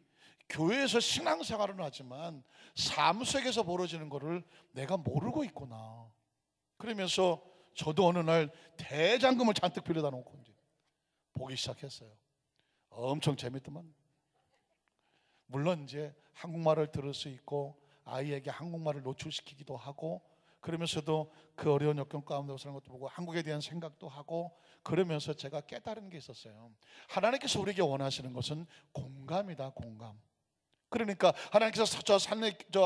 교회에서 신앙생활은 하지만 삶 속에서 벌어지는 거를 내가 모르고 있구나. 그러면서 저도 어느 날 대장금을 잔뜩 빌려다 놓고 이제 보기 시작했어요. 엄청 재밌더만. 물론 이제 한국말을 들을 수 있고 아이에게 한국말을 노출시키기도 하고, 그러면서도 그 어려운 역경 가운데 사는 것도 보고 한국에 대한 생각도 하고, 그러면서 제가 깨달은 게 있었어요. 하나님께서 우리에게 원하시는 것은 공감이다, 공감. 그러니까 하나님께서 저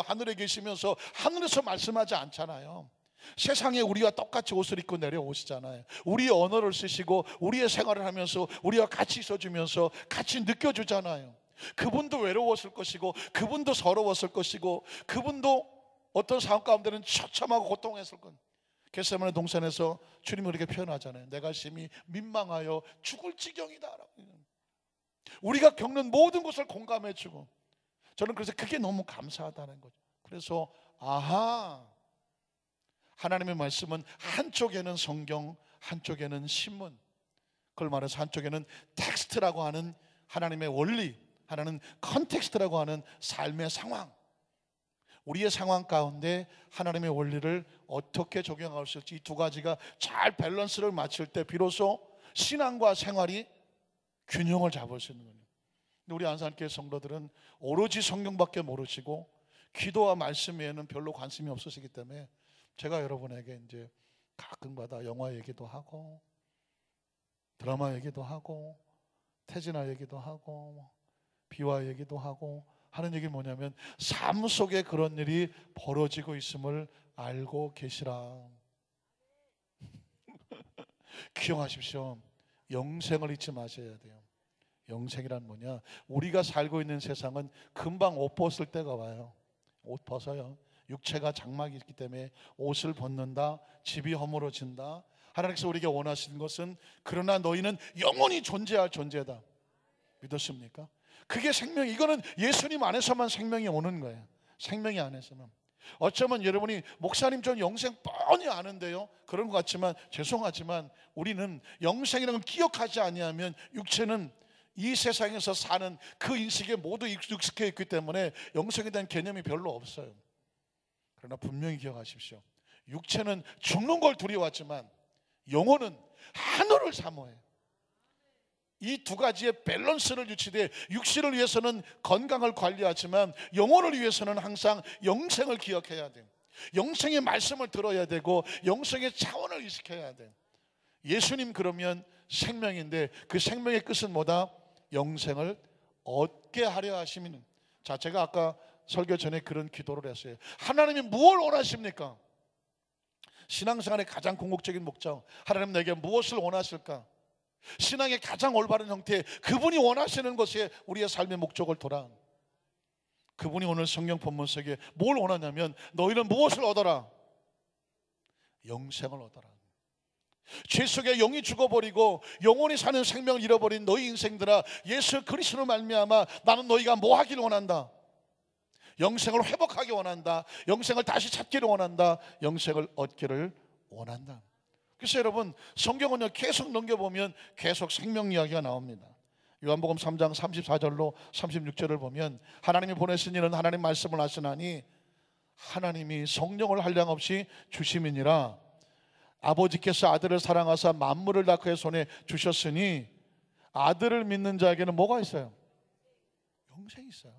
하늘에 계시면서 하늘에서 말씀하지 않잖아요. 세상에 우리와 똑같이 옷을 입고 내려오시잖아요. 우리의 언어를 쓰시고 우리의 생활을 하면서 우리와 같이 있어주면서 같이 느껴주잖아요. 그분도 외로웠을 것이고 그분도 서러웠을 것이고 그분도 어떤 상황 가운데는 처참하고 고통했을 것. 겟세마네 동산에서 주님이 그렇게 표현하잖아요. 내가 심히 민망하여 죽을 지경이다라고. 우리가 겪는 모든 것을 공감해주고, 저는 그래서 그게 너무 감사하다는 거죠. 그래서 하나님의 말씀은 한쪽에는 성경, 한쪽에는 신문, 그걸 말해서 한쪽에는 텍스트라고 하는 하나님의 원리, 하나는 컨텍스트라고 하는 삶의 상황, 우리의 상황 가운데 하나님의 원리를 어떻게 적용할 수 있을지, 이 두 가지가 잘 밸런스를 맞출 때 비로소 신앙과 생활이 균형을 잡을 수 있는 거예요. 근데 우리 안산교회 성도들은 오로지 성경밖에 모르시고 기도와 말씀 외에는 별로 관심이 없으시기 때문에 제가 여러분에게 이제 가끔가다 영화 얘기도 하고 드라마 얘기도 하고 태진아 얘기도 하고 비화 얘기도 하고 하는 얘기 뭐냐면 삶 속에 그런 일이 벌어지고 있음을 알고 계시라. 기억하십시오. 영생을 잊지 마셔야 돼요. 영생이란 뭐냐? 우리가 살고 있는 세상은 금방 옷 벗을 때가 와요. 옷 벗어요. 육체가 장막이 있기 때문에 옷을 벗는다. 집이 허물어진다. 하나님께서 우리에게 원하시는 것은 그러나 너희는 영원히 존재할 존재다. 믿으십니까? 그게 생명. 이거는 예수님 안에서만 생명이 오는 거예요. 생명이 안에서만. 어쩌면 여러분이 목사님 전 영생 뻔히 아는데요, 그런 것 같지만 죄송하지만 우리는 영생이라는 걸 기억하지 아니하면 육체는 이 세상에서 사는 그 인식에 모두 익숙해 있기 때문에 영생에 대한 개념이 별로 없어요. 그러나 분명히 기억하십시오. 육체는 죽는 걸 두려워하지만 영혼은 하늘을 사모해요. 이 두 가지의 밸런스를 유지되 육신을 위해서는 건강을 관리하지만 영혼을 위해서는 항상 영생을 기억해야 돼요. 영생의 말씀을 들어야 되고 영생의 차원을 의식해야 돼요. 예수님 그러면 생명인데 그 생명의 끝은 뭐다? 영생을 얻게 하려 하심이는. 자, 제가 아까 설교 전에 그런 기도를 했어요. 하나님이 무엇을 원하십니까? 신앙생활의 가장 궁극적인 목적, 하나님 내게 무엇을 원하실까? 신앙의 가장 올바른 형태, 그분이 원하시는 것에 우리의 삶의 목적을 돌아. 그분이 오늘 성경 본문 속에 뭘 원하냐면 너희는 무엇을 얻어라? 영생을 얻어라. 죄 속에 영이 죽어버리고 영원히 사는 생명을 잃어버린 너희 인생들아, 예수 그리스도로 말미암아 나는 너희가 뭐 하기를 원한다? 영생을 회복하기 원한다. 영생을 다시 찾기를 원한다. 영생을 얻기를 원한다. 그래서 여러분 성경은요 계속 넘겨보면 계속 생명 이야기가 나옵니다. 요한복음 3장 34절로 36절을 보면 하나님이 보내신 이는 하나님 말씀을 하시나니 하나님이 성령을 한량없이 주심이니라. 아버지께서 아들을 사랑하사 만물을 다 그의 손에 주셨으니 아들을 믿는 자에게는 뭐가 있어요? 영생이 있어요.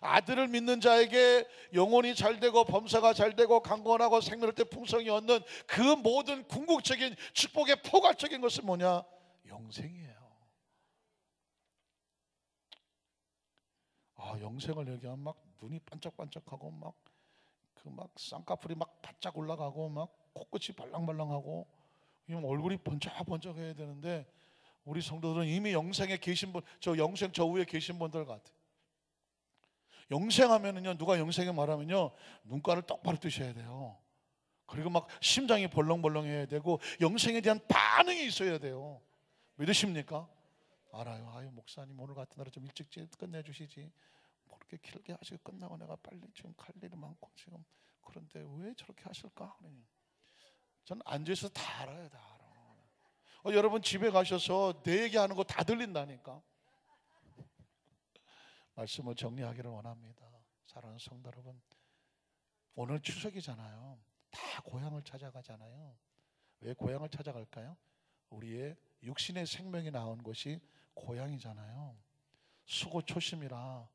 아들을 믿는 자에게 영혼이 잘되고 범사가 잘되고 강건하고 생명을 때 풍성히 얻는 그 모든 궁극적인 축복의 포괄적인 것은 뭐냐? 영생이에요. 영생을 얘기하면 막 눈이 반짝반짝하고 막 쌍꺼풀이 막 바짝 올라가고 막 코끝이 발랑발랑하고 얼굴이 번쩍번쩍해야 되는데 우리 성도들은 이미 영생에 계신 분, 저 영생 저 위에 계신 분들 같아요. 영생하면은요, 누가 영생에 말하면요, 눈가를 똑바로 뜨셔야 돼요. 그리고 막 심장이 벌렁벌렁해야 되고 영생에 대한 반응이 있어야 돼요. 믿으십니까? 알아요. 아유 목사님 오늘 같은 날은 좀 일찍 끝내주시지. 뭐 그렇게 길게 하시고 끝나고 내가 빨리 지금 갈 일이 많고 지금 그런데 왜 저렇게 하실까? 전 앉아서 다 알아요, 다 알아. 여러분 집에 가셔서 내 얘기하는 거 다 들린다니까. 말씀을 정리하기를 원합니다. 사랑하는 성도 여러분, 오늘 추석이잖아요. 다 고향을 찾아가잖아요. 왜 고향을 찾아갈까요? 우리의 육신의 생명이 나온 곳이 고향이잖아요. 수고 초심이라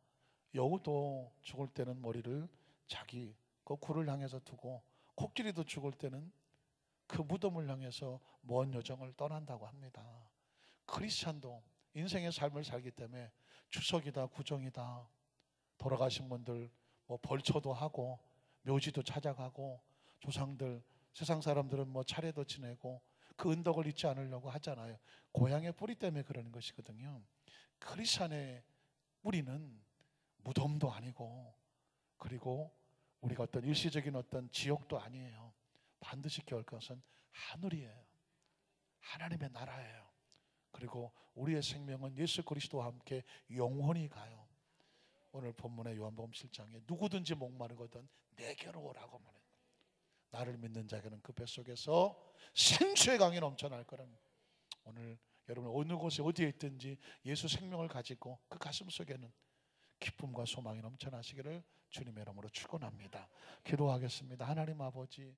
여우도 죽을 때는 머리를 자기 그 굴을 향해서 두고 코끼리도 죽을 때는 그 무덤을 향해서 먼 여정을 떠난다고 합니다. 크리스찬도 인생의 삶을 살기 때문에 추석이다 구정이다 돌아가신 분들 뭐 벌초도 하고 묘지도 찾아가고 조상들 세상 사람들은 뭐 차례도 지내고 그 은덕을 잊지 않으려고 하잖아요. 고향의 뿌리 때문에 그러는 것이거든요. 크리스찬의 뿌리는 무덤도 아니고 그리고 우리가 어떤 일시적인 어떤 지옥도 아니에요. 반드시 기억할 것은 하늘이에요. 하나님의 나라예요. 그리고 우리의 생명은 예수 그리스도와 함께 영원히 가요. 오늘 본문의 요한복음 7장에 누구든지 목마르거든 내게로 오라고 말해요. 나를 믿는 자에게는 그 뱃속에서 생수의 강이 넘쳐날 거라는. 오늘 여러분 어느 곳에 어디에 있든지 예수 생명을 가지고 그 가슴 속에는 기쁨과 소망이 넘쳐나시기를 주님의 이름으로 축원합니다. 기도하겠습니다. 하나님 아버지,